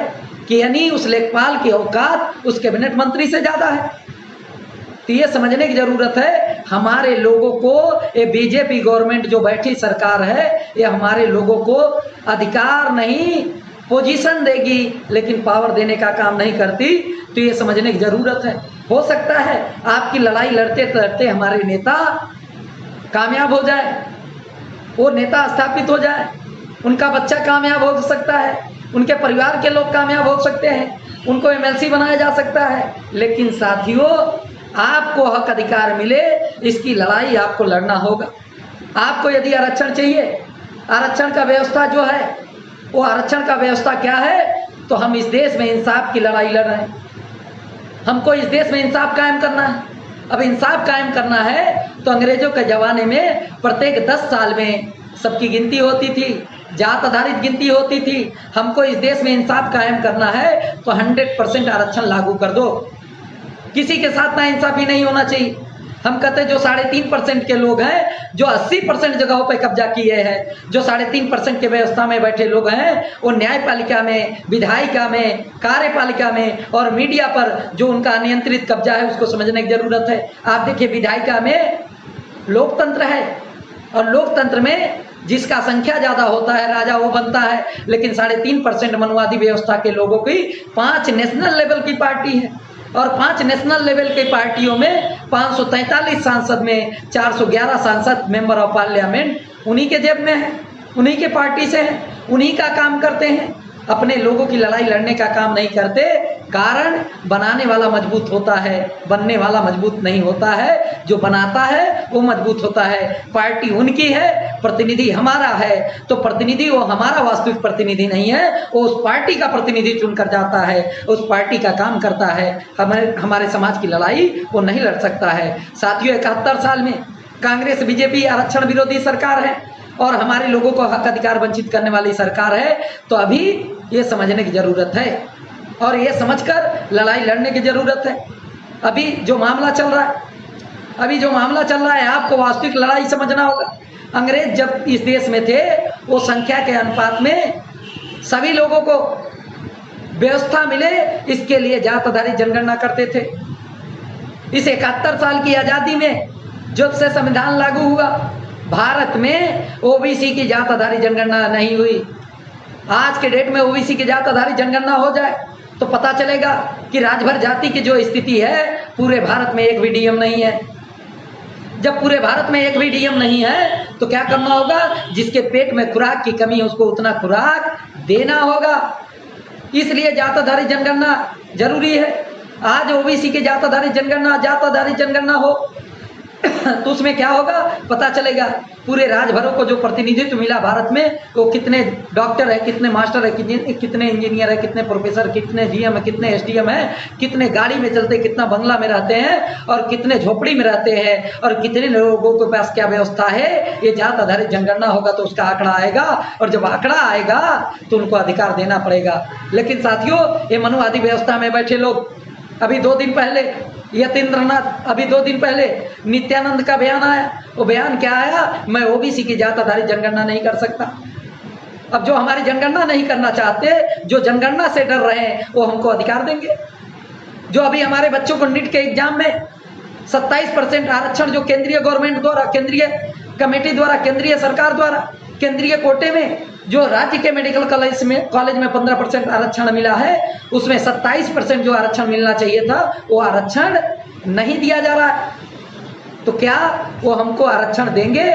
कि यानी उस लेखपाल की औकात उस कैबिनेट मंत्री से ज्यादा है। तो ये समझने की जरूरत है, हमारे लोगों को, ये बीजेपी गवर्नमेंट जो बैठी सरकार है, ये हमारे लोगों को अधिकार नहीं पोजीशन देगी लेकिन पावर देने का काम नहीं करती, तो ये समझने की जरूरत है। हो सकता है आपकी लड़ाई लड़ते लड़ते हमारे नेता कामयाब हो जाए, वो नेता स्थापित हो जाए, उनका बच्चा कामयाब हो सकता है, उनके परिवार के लोग कामयाब हो सकते हैं, उनको एमएलसी बनाया जा सकता है, लेकिन साथियों आपको हक अधिकार मिले इसकी लड़ाई आपको लड़ना होगा। आपको यदि आरक्षण चाहिए, आरक्षण का व्यवस्था जो है वो आरक्षण का व्यवस्था क्या है, तो हम इस देश में इंसाफ की लड़ाई लड़ रहे हैं। हमको इस देश में इंसाफ कायम करना है। अब इंसाफ कायम करना है तो अंग्रेजों के ज़माने में प्रत्येक 10 साल में सबकी गिनती होती थी, जात आधारित गिनती होती थी। हमको इस देश में इंसाफ कायम करना है तो 100% आरक्षण लागू कर दो। किसी के साथ नाइंसाफी नहीं होना चाहिए। हम कहते जो 3.5% के लोग हैं, जो 80% जगहों पर कब्जा किए हैं, जो 3.5% के व्यवस्था में बैठे लोग हैं, वो न्यायपालिका में, विधायिका में, कार्यपालिका में और मीडिया पर जो उनका अनियंत्रित कब्जा है उसको समझने की जरूरत है। आप देखिए विधायिका में लोकतंत्र है और लोकतंत्र में जिसका संख्या ज्यादा होता है राजा वो बनता है, लेकिन 3.5% मनुवादी व्यवस्था के लोगों की 5 नेशनल लेवल की पार्टी है और 5 नेशनल लेवल के पार्टियों में 543 सांसद में 411 सांसद मेंबर ऑफ पार्लियामेंट उन्हीं के जेब में है, उन्हीं के पार्टी से है, उन्हीं का काम करते हैं। अपने लोगों की लड़ाई लड़ने का काम नहीं करते। कारण बनाने वाला मजबूत होता है, बनने वाला मजबूत नहीं होता है। जो बनाता है वो मजबूत होता है। पार्टी उनकी है, प्रतिनिधि हमारा है, तो प्रतिनिधि वो हमारा वास्तविक प्रतिनिधि नहीं है, वो उस पार्टी का प्रतिनिधि चुनकर जाता है, उस पार्टी का काम करता है। हमारे समाज की लड़ाई वो नहीं लड़ सकता है। साथियों 71 साल में कांग्रेस बीजेपी आरक्षण विरोधी सरकार है और हमारे लोगों को हक अधिकार वंचित करने वाली सरकार है, तो अभी ये समझने की जरूरत है और ये समझकर लड़ाई लड़ने की जरूरत है। अभी जो मामला चल रहा है आपको वास्तविक लड़ाई समझना होगा। अंग्रेज जब इस देश में थे वो संख्या के अनुपात में सभी लोगों को व्यवस्था मिले इसके लिए जात आधारित जनगणना करते थे। इस 71 साल की आज़ादी में जब से संविधान लागू हुआ भारत में ओबीसी की जात आधारित जनगणना नहीं हुई। आज के डेट में ओबीसी की जात आधारित जनगणना हो जाए तो पता चलेगा कि राजभर जाति की जो स्थिति है पूरे भारत में एक भी डीएम नहीं है। जब पूरे भारत में एक भी डीएम नहीं है तो क्या करना होगा, जिसके पेट में खुराक की कमी है उसको उतना खुराक देना होगा। इसलिए जात आधारित जनगणना जरूरी है। आज ओबीसी की जात आधारित जनगणना हो तो उसमें क्या होगा पता चलेगा। पूरे राजभरों को जो प्रतिनिधित्व मिला भारत में वो कितने डॉक्टर है, कितने मास्टर है, कितने इंजीनियर है, कितने प्रोफेसर, कितने जीएम है, कितने एसडीएम है, कितने गाड़ी में चलते, कितना बंगला में रहते हैं और कितने झोपड़ी में रहते हैं और कितने लोगों के पास क्या व्यवस्था है। ये जात आधारित जनगणना होगा तो उसका आंकड़ा आएगा और जब आंकड़ा आएगा तो उनको अधिकार देना पड़ेगा। लेकिन साथियों ये मनुवादी व्यवस्था में बैठे लोग, अभी 2 दिन पहले यतीन्द्रनाथ, अभी 2 दिन पहले नित्यानंद का बयान आया। वो बयान क्या आया, मैं ओबीसी की जात आधारित जनगणना नहीं कर सकता। अब जो हमारी जनगणना नहीं करना चाहते, जो जनगणना से डर रहे हैं, वो हमको अधिकार देंगे। जो अभी हमारे बच्चों को नीट के एग्जाम में 27% आरक्षण जो केंद्रीय गवर्नमेंट द्वारा, केंद्रीय कमेटी द्वारा, केंद्रीय सरकार द्वारा केंद्रीय कोटे में जो राज्य के मेडिकल कॉलेज में 15% आरक्षण मिला है, उसमें 27% जो आरक्षण मिलना चाहिए था वो आरक्षण नहीं दिया जा रहा है। तो क्या वो हमको आरक्षण देंगे?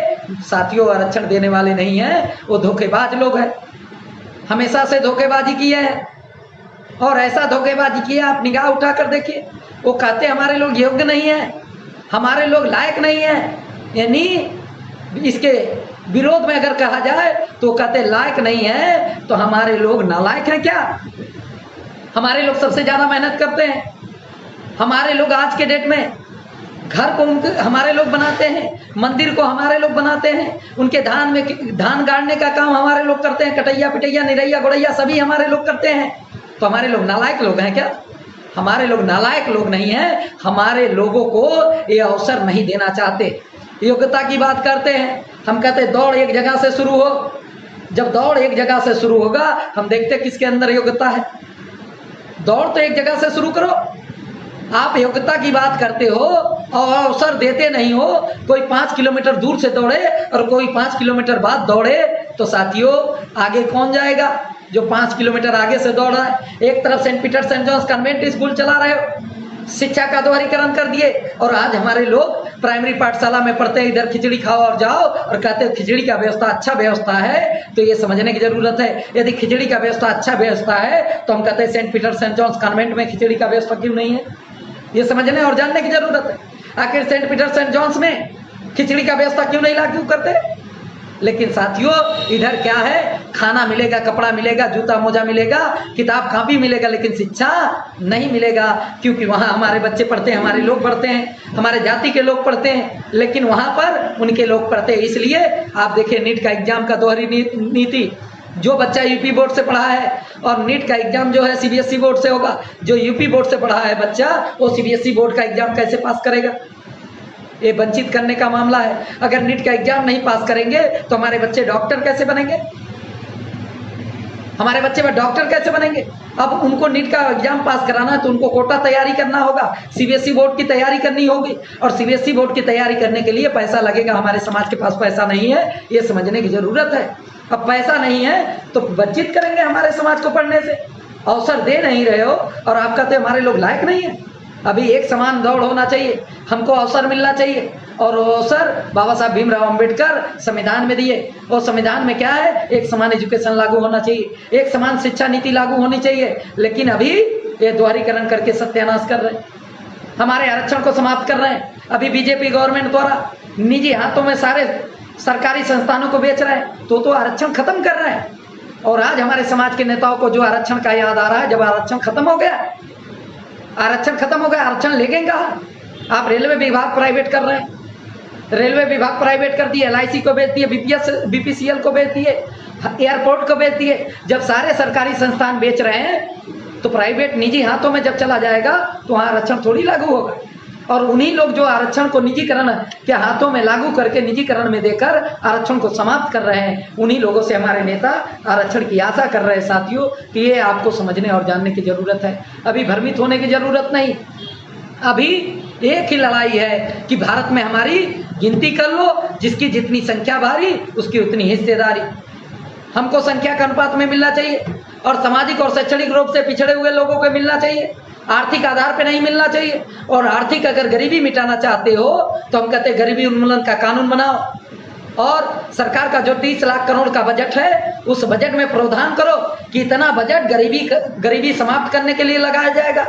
साथियों आरक्षण देने वाले नहीं हैं, वो धोखेबाज लोग हैं। हमेशा से धोखेबाजी की है और ऐसा धोखेबाजी किया आप निगाह उठा कर देखिए। वो कहते हमारे लोग योग्य नहीं है, हमारे लोग लायक नहीं है, यानी इसके विरोध में अगर कहा जाए तो कहते लायक नहीं है, तो हमारे लोग नालायक हैं क्या? हमारे लोग सबसे ज्यादा मेहनत करते हैं। हमारे लोग आज के डेट में घर को हमारे लोग बनाते हैं, मंदिर को हमारे लोग बनाते हैं, उनके धान गाड़ने का काम हमारे लोग करते हैं, कटैया पिटैया निरैया गोड़ैया सभी हमारे लोग करते हैं। तो हमारे लोग नालायक लोग हैं क्या? हमारे लोग नालायक लोग नहीं हैं। हमारे लोगों को ये अवसर नहीं देना चाहते। योग्यता की बात करते हैं, हम कहते दौड़ एक जगह से शुरू हो। जब दौड़ एक जगह से शुरू होगा हम देखते किसके अंदर योग्यता है। दौड़ तो एक जगह से शुरू करो। आप योग्यता की बात करते हो और अवसर देते नहीं हो। कोई 5 किलोमीटर दूर से दौड़े और कोई 5 किलोमीटर बाद दौड़े तो साथियों आगे कौन जाएगा? जो 5 किलोमीटर आगे से दौड़ रहा है। एक तरफ Saint Peter Saint John's convent school चला रहे हो, शिक्षा का दोहरीकरण कर दिए, और आज हमारे लोग प्राइमरी पाठशाला में पढ़ते हैं, इधर खिचड़ी खाओ और जाओ, और कहते हो खिचड़ी का व्यवस्था अच्छा व्यवस्था है। तो ये समझने की जरूरत है, यदि खिचड़ी का व्यवस्था अच्छा व्यवस्था है तो हम कहते हैं Saint Peter Saint John's convent में खिचड़ी का व्यवस्था क्यों नहीं है? ये समझने और जानने की जरूरत है। आखिर सेंट पीटर सेंट जॉन्स में खिचड़ी का व्यवस्था क्यों नहीं लागू करते? लेकिन साथियों इधर क्या है, खाना मिलेगा, कपड़ा मिलेगा, जूता मोजा मिलेगा, किताब कापी मिलेगा, लेकिन शिक्षा नहीं मिलेगा, क्योंकि वहाँ हमारे बच्चे पढ़ते हैं, हमारे लोग पढ़ते हैं, हमारे जाति के लोग पढ़ते हैं, लेकिन वहाँ पर उनके लोग पढ़ते हैं। इसलिए आप देखिए नीट का एग्जाम का दोहरी नीति, जो बच्चा यूपी बोर्ड से पढ़ा है और नीट का एग्जाम जो है सीबीएसई बोर्ड से होगा, जो यूपी बोर्ड से पढ़ा है बच्चा वो सीबीएसई बोर्ड का एग्जाम कैसे पास करेगा? ये वंचित करने का मामला है। अगर नीट का एग्जाम नहीं पास करेंगे तो हमारे बच्चे डॉक्टर कैसे बनेंगे? हमारे बच्चे डॉक्टर कैसे बनेंगे? अब उनको नीट का एग्जाम पास कराना है तो उनको कोटा तैयारी करना होगा, सीबीएसई बोर्ड की तैयारी करनी होगी, और सीबीएसई बोर्ड की तैयारी करने के लिए पैसा लगेगा। हमारे समाज के पास पैसा नहीं है, ये समझने की जरूरत है। अब पैसा नहीं है तो वंचित करेंगे हमारे समाज को पढ़ने से, अवसर दे नहीं रहे हो, और आप कहते हमारे लोग लायक नहीं है। अभी एक समान दौड़ होना चाहिए, हमको अवसर मिलना चाहिए, और वो अवसर बाबा साहब भीमराव अंबेडकर संविधान में दिए। और संविधान में क्या है, एक समान एजुकेशन लागू होना चाहिए, एक समान शिक्षा नीति लागू होनी चाहिए, लेकिन अभी ये दोहरीकरण करके सत्यानाश कर रहे हैं, हमारे आरक्षण को समाप्त कर रहे हैं। अभी बीजेपी गवर्नमेंट द्वारा निजी हाथों में सारे सरकारी संस्थानों को बेच रहे हैं, तो आरक्षण खत्म कर रहे हैं। और आज हमारे समाज के नेताओं को जो आरक्षण का याद आ रहा है, जब आरक्षण खत्म हो गया, आरक्षण खत्म हो गया, आरक्षण लेंगे कहाँ? आप रेलवे विभाग प्राइवेट कर रहे हैं, रेलवे विभाग प्राइवेट कर दिए, एलआईसी को बेच दिए, बीपीसीएल को बेच दिए, एयरपोर्ट को बेच दिए। जब सारे सरकारी संस्थान बेच रहे हैं तो प्राइवेट निजी हाथों में जब चला जाएगा तो वहाँ आरक्षण थोड़ी लागू होगा। और उन्हीं लोग जो आरक्षण को निजीकरण के हाथों में लागू करके निजीकरण में देकर आरक्षण को समाप्त कर रहे हैं, उन्हीं लोगों से हमारे नेता आरक्षण की आशा कर रहे हैं। साथियों कि ये आपको समझने और जानने की जरूरत है, अभी भ्रमित होने की जरूरत नहीं। अभी एक ही लड़ाई है कि भारत में हमारी गिनती कर लो, जिसकी जितनी संख्या भारी उसकी उतनी हिस्सेदारी। हमको संख्या के अनुपात में मिलना चाहिए, और सामाजिक और शैक्षणिक रूप से पिछड़े हुए लोगों को मिलना चाहिए, आर्थिक आधार पे नहीं मिलना चाहिए। और आर्थिक अगर गरीबी मिटाना चाहते हो तो हम कहते हैं गरीबी उन्मूलन का कानून बनाओ, और सरकार का जो 30 लाख करोड़ का बजट है उस बजट में प्रावधान करो कि इतना बजट गरीबी समाप्त करने के लिए लगाया जाएगा।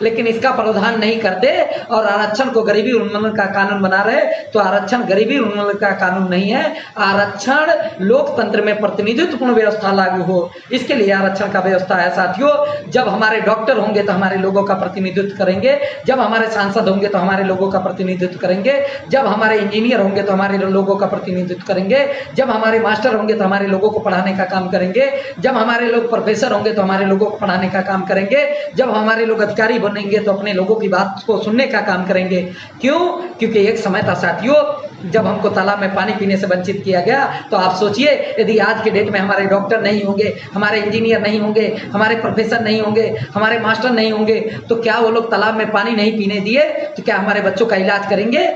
लेकिन इसका प्रावधान नहीं करते और आरक्षण को गरीबी उन्मूलन का कानून बना रहे, तो आरक्षण गरीबी उन्मूलन का कानून नहीं है। आरक्षण लोकतंत्र में प्रतिनिधित्वपूर्ण व्यवस्था लागू हो, इसके लिए आरक्षण का व्यवस्था है। साथियों जब हमारे डॉक्टर होंगे तो हमारे लोगों का प्रतिनिधित्व करेंगे, जब हमारे सांसद होंगे तो हमारे लोगों का प्रतिनिधित्व करेंगे, जब हमारे इंजीनियर होंगे तो हमारे लोगों का प्रतिनिधित्व करेंगे, जब हमारे मास्टर होंगे तो हमारे लोगों को पढ़ाने का काम करेंगे, जब हमारे लोग प्रोफेसर होंगे तो हमारे लोगों को पढ़ाने का काम करेंगे, जब हमारे लोग अधिकारी बनेंगे तो अपने लोगों की बात को सुनने का काम करेंगे। क्यों? क्योंकि एक समय था साथियों जब हमको तालाब में पानी पीने से वंचित किया गया। तो आप सोचिए यदि आज के डेट में हमारे डॉक्टर नहीं होंगे, हमारे इंजीनियर नहीं होंगे, हमारे प्रोफेसर नहीं होंगे, हमारे मास्टर नहीं होंगे, तो क्या वो लोग तालाब में पानी नहीं पीने दिए तो क्या हमारे बच्चों का इलाज करेंगे?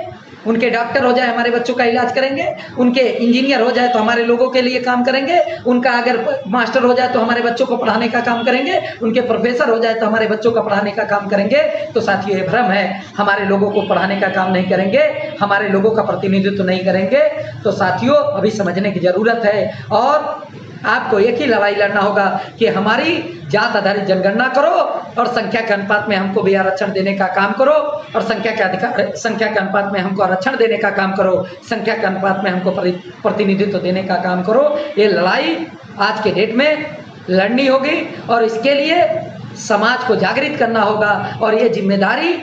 उनके डॉक्टर हो जाए हमारे बच्चों का इलाज करेंगे, उनके इंजीनियर हो जाए तो हमारे लोगों के लिए काम करेंगे, उनका अगर मास्टर हो जाए तो हमारे बच्चों को पढ़ाने का काम करेंगे, उनके प्रोफेसर हो जाए तो हमारे बच्चों का पढ़ाने का काम करेंगे। तो साथियों ये भ्रम है, हमारे लोगों को पढ़ाने का काम नहीं करेंगे, हमारे लोगों का प्रतिनिधित्व नहीं करेंगे। तो साथियों अभी समझने की जरूरत है, और आपको एक ही लड़ाई लड़ना होगा कि हमारी जात आधारित जनगणना करो और संख्या के अनुपात में हमको भी आरक्षण देने का काम करो, और संख्या के अनुपात में हमको आरक्षण देने का काम करो, संख्या के अनुपात में हमको प्रतिनिधित्व देने का काम करो। ये लड़ाई आज के डेट में लड़नी होगी, और इसके लिए समाज को जागृत करना होगा। और ये जिम्मेदारी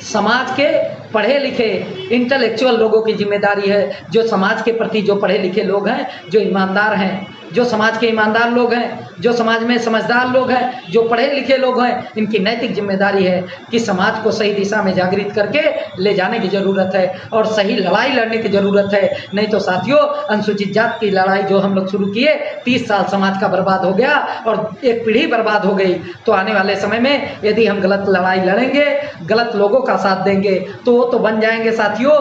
समाज के पढ़े लिखे इंटेलेक्चुअल लोगों की जिम्मेदारी है, जो समाज के प्रति जो पढ़े लिखे लोग हैं, जो ईमानदार हैं, जो समाज के ईमानदार लोग हैं, जो समाज में समझदार लोग हैं, जो पढ़े लिखे लोग हैं, इनकी नैतिक जिम्मेदारी है कि समाज को सही दिशा में जागृत करके ले जाने की ज़रूरत है, और सही लड़ाई लड़ने की ज़रूरत है। नहीं तो साथियों अनुसूचित जाति की लड़ाई जो हम लोग शुरू किए, 30 साल समाज का बर्बाद हो गया और एक पीढ़ी बर्बाद हो गई। तो आने वाले समय में यदि हम गलत लड़ाई लड़ेंगे, गलत लोगों का साथ देंगे, तो वो तो बन जाएंगे साथियों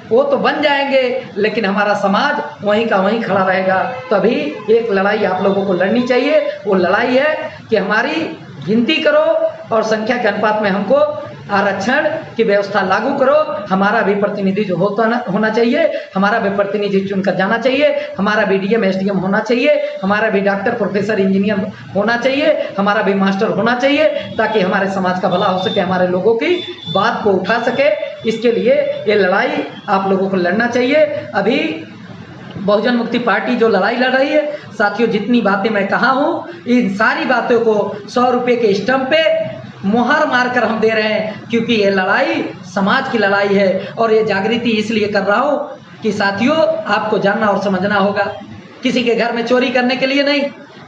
वो तो बन जाएंगे, लेकिन हमारा समाज वहीं का वहीं खड़ा रहेगा। तभी एक लड़ाई आप लोगों को लड़नी चाहिए। वो लड़ाई है कि हमारी गिनती करो और संख्या के अनुपात में हमको आरक्षण की व्यवस्था लागू करो। हमारा भी प्रतिनिधित्व होना चाहिए, हमारा भी प्रतिनिधि चुनकर जाना चाहिए, हमारा भी डीएम एसडीएम होना चाहिए, हमारा भी डॉक्टर प्रोफेसर इंजीनियर होना चाहिए, हमारा भी मास्टर होना चाहिए, ताकि हमारे समाज का भला हो सके, हमारे लोगों की बात को उठा सके। इसके लिए ये लड़ाई आप लोगों को लड़ना चाहिए। अभी बहुजन मुक्ति पार्टी जो लड़ाई लड़ रही है साथियों, जितनी बातें मैं कहा हूँ, इन सारी बातों को 100 रुपये के स्टंप पे मुहर मारकर हम दे रहे हैं, क्योंकि ये लड़ाई समाज की लड़ाई है। और ये जागृति इसलिए कर रहा हूँ कि साथियों, आपको जानना और समझना होगा। किसी के घर में चोरी करने के लिए नहीं,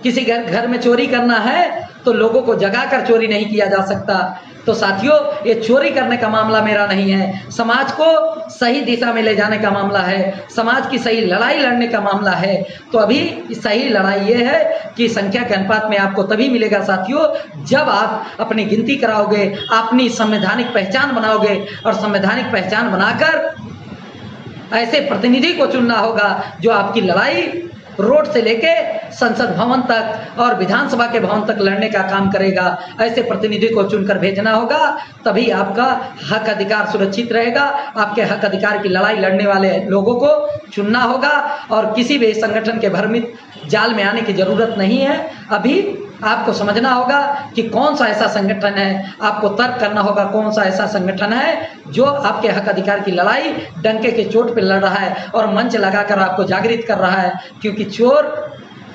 किसी घर में चोरी करना है तो लोगों को जगाकर चोरी नहीं किया जा सकता। तो साथियों, ये चोरी करने का मामला मेरा नहीं है, समाज को सही दिशा में ले जाने का मामला है, समाज की सही लड़ाई लड़ने का मामला है। तो अभी सही लड़ाई ये है कि संख्या के अनुपात में आपको तभी मिलेगा साथियों, जब आप अपनी गिनती कराओगे, अपनी संवैधानिक पहचान बनाओगे, और संवैधानिक पहचान बनाकर ऐसे प्रतिनिधि को चुनना होगा जो आपकी लड़ाई रोड से लेके संसद भवन तक और विधानसभा के भवन तक लड़ने का काम करेगा। ऐसे प्रतिनिधि को चुनकर भेजना होगा, तभी आपका हक अधिकार सुरक्षित रहेगा। आपके हक अधिकार की लड़ाई लड़ने वाले लोगों को चुनना होगा, और किसी भी संगठन के भ्रमित जाल में आने की जरूरत नहीं है। अभी आपको समझना होगा कि कौन सा ऐसा संगठन है, आपको तर्क करना होगा कौन सा ऐसा संगठन है जो आपके हक अधिकार की लड़ाई डंके के चोट पर लड़ रहा है और मंच लगाकर आपको जागृत कर रहा है। क्योंकि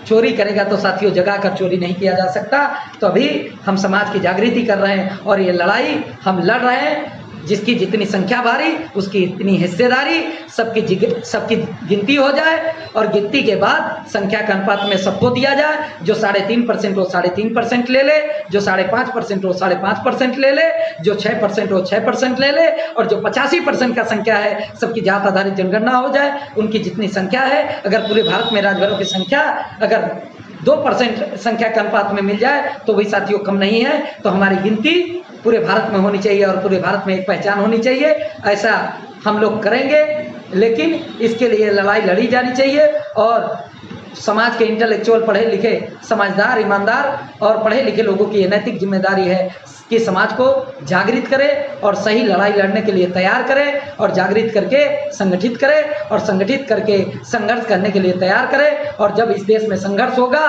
चोरी करेगा तो साथियों जगाकर चोरी नहीं किया जा सकता। तो अभी हम समाज की जागृति कर रहे हैं और ये लड़ाई हम लड़ रहे हैं। जिसकी जितनी संख्या भारी उसकी इतनी हिस्सेदारी, सबकी गिनती हो जाए, और गिनती के बाद संख्या के अनुपात में सबको दिया जाए। जो 3.5% वो 3.5% ले ले, जो 5.5% वो 5.5% ले ले, जो 6% वो 6% ले ले, और जो 85% का संख्या है सबकी जात आधारित जनगणना हो जाए। उनकी जितनी संख्या है, अगर पूरे भारत में राज्यभरों की संख्या अगर 2% संख्या के अनुपात में मिल जाए तो वही साथियों कम नहीं है। तो हमारी गिनती पूरे भारत में होनी चाहिए और पूरे भारत में एक पहचान होनी चाहिए। ऐसा हम लोग करेंगे, लेकिन इसके लिए लड़ाई लड़ी जानी चाहिए। और समाज के इंटेलेक्चुअल, पढ़े लिखे, समझदार, ईमानदार और पढ़े लिखे लोगों की नैतिक जिम्मेदारी है कि समाज को जागृत करे और सही लड़ाई लड़ने के लिए तैयार करे, और जागृत करके संगठित करे, और संगठित करके संघर्ष करने के लिए तैयार करे। और जब इस देश में संघर्ष होगा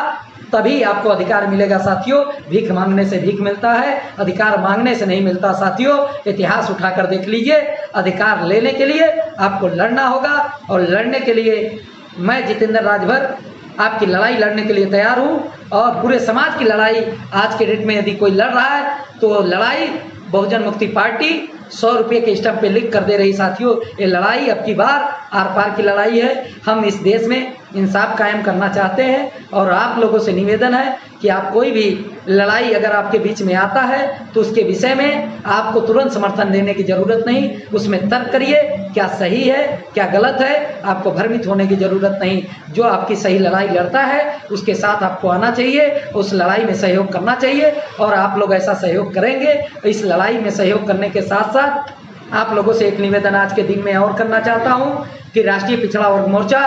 तभी आपको अधिकार मिलेगा साथियों। भीख मांगने से भीख मिलता है, अधिकार मांगने से नहीं मिलता साथियों। इतिहास उठाकर देख लीजिए। अधिकार लेने के लिए आपको लड़ना होगा, और लड़ने के लिए मैं जितेंद्र राजभर आपकी लड़ाई लड़ने के लिए तैयार हूँ। और पूरे समाज की लड़ाई आज के डेट में यदि कोई लड़ रहा है तो लड़ाई बहुजन मुक्ति पार्टी 100 रुपये के स्टंप पे लिख कर दे रही साथियों। ये लड़ाई अब की बार आर पार की लड़ाई है। हम इस देश में इंसाफ कायम करना चाहते हैं, और आप लोगों से निवेदन है कि आप कोई भी लड़ाई अगर आपके बीच में आता है तो उसके विषय में आपको तुरंत समर्थन देने की ज़रूरत नहीं, उसमें तर्क करिए क्या सही है क्या गलत है। आपको भ्रमित होने की ज़रूरत नहीं। जो आपकी सही लड़ाई लड़ता है उसके साथ आपको आना चाहिए, उस लड़ाई में सहयोग करना चाहिए, और आप लोग ऐसा सहयोग करेंगे। इस लड़ाई में सहयोग करने के साथ साथ आप लोगों से एक निवेदन आज के दिन में और करना चाहता हूँ कि राष्ट्रीय पिछड़ा वर्ग मोर्चा,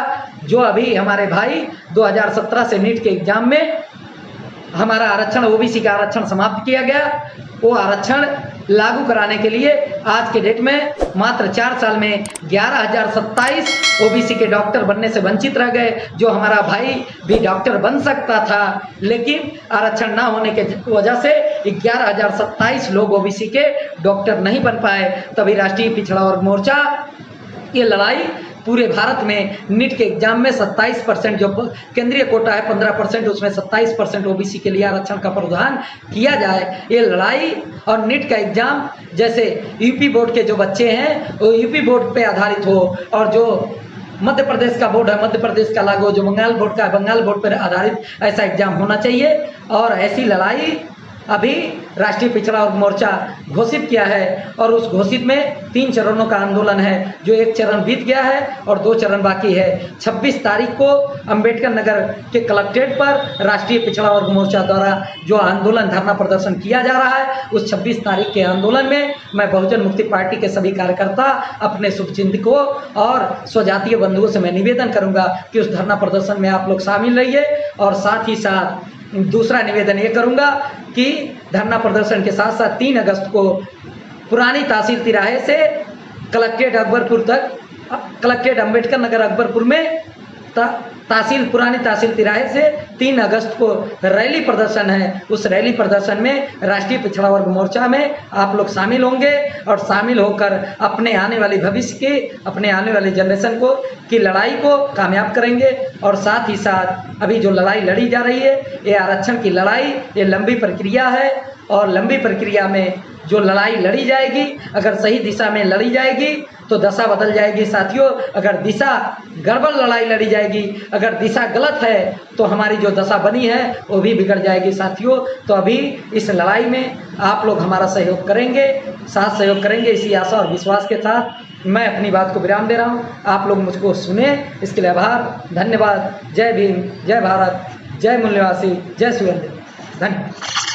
जो अभी हमारे भाई 2017 से नीट के एग्जाम में हमारा आरक्षण, ओबीसी का आरक्षण समाप्त किया गया, वो आरक्षण लागू कराने के लिए आज के डेट में मात्र 4 साल में 11,027 ओबीसी के डॉक्टर बनने से वंचित रह गए। जो हमारा भाई भी डॉक्टर बन सकता था, लेकिन आरक्षण ना होने के वजह से 11,027 लोग ओबीसी के डॉक्टर नहीं बन पाए। तभी राष्ट्रीय पिछड़ा वर्ग मोर्चा ये लड़ाई पूरे भारत में नीट के एग्जाम में 27% जो केंद्रीय कोटा है 15%, उसमें 27% ओबीसी के लिए आरक्षण का प्रावधान किया जाए। ये लड़ाई और नीट का एग्जाम जैसे यूपी बोर्ड के जो बच्चे हैं वो यूपी बोर्ड पे आधारित हो, और जो मध्य प्रदेश का बोर्ड है मध्य प्रदेश का लागू, जो बंगाल बोर्ड का है बंगाल बोर्ड पर आधारित ऐसा एग्जाम होना चाहिए। और ऐसी लड़ाई अभी राष्ट्रीय पिछड़ा वर्ग मोर्चा घोषित किया है और उस घोषित में 3 चरणों का आंदोलन है, जो 1 चरण बीत गया है और 2 चरण बाकी है। 26 तारीख को अंबेडकर नगर के कलेक्ट्रेट पर राष्ट्रीय पिछड़ा वर्ग मोर्चा द्वारा जो आंदोलन धरना प्रदर्शन किया जा रहा है, उस 26 तारीख के आंदोलन में मैं बहुजन मुक्ति पार्टी के सभी कार्यकर्ता, अपने शुभचिंतकों और स्वजातीय बंधुओं से मैं निवेदन करूंगा कि उस धरना प्रदर्शन में आप लोग शामिल रहिए। और साथ ही साथ दूसरा निवेदन ये करूंगा कि धरना प्रदर्शन के साथ साथ 3 अगस्त को पुरानी तहसील तिराहे से कलेक्ट्रेट अकबरपुर तक, कलेक्ट्रेट अंबेडकर नगर अकबरपुर में पुरानी तहसील तिराहे से 3 अगस्त को रैली प्रदर्शन है। उस रैली प्रदर्शन में राष्ट्रीय पिछड़ा वर्ग मोर्चा में आप लोग शामिल होंगे और शामिल होकर अपने आने वाले भविष्य के, अपने आने वाले जनरेशन को की लड़ाई को कामयाब करेंगे। और साथ ही साथ अभी जो लड़ाई लड़ी जा रही है, ये आरक्षण की लड़ाई, ये लंबी प्रक्रिया है और लंबी प्रक्रिया में जो लड़ाई लड़ी जाएगी, अगर सही दिशा में लड़ी जाएगी तो दशा बदल जाएगी साथियों। अगर दिशा गड़बड़ लड़ाई लड़ी जाएगी, अगर दिशा गलत है तो हमारी जो दशा बनी है वो भी बिगड़ जाएगी साथियों। तो अभी इस लड़ाई में आप लोग हमारा सहयोग करेंगे, साथ सहयोग करेंगे, इसी आशा और विश्वास के साथ मैं अपनी बात को विराम दे रहा हूँ। आप लोग मुझको सुने, इसके लिए आभार, धन्यवाद। जय भीम, जय भारत, जय मूल निवासी, जय सुरेंद्र, धन्यवाद।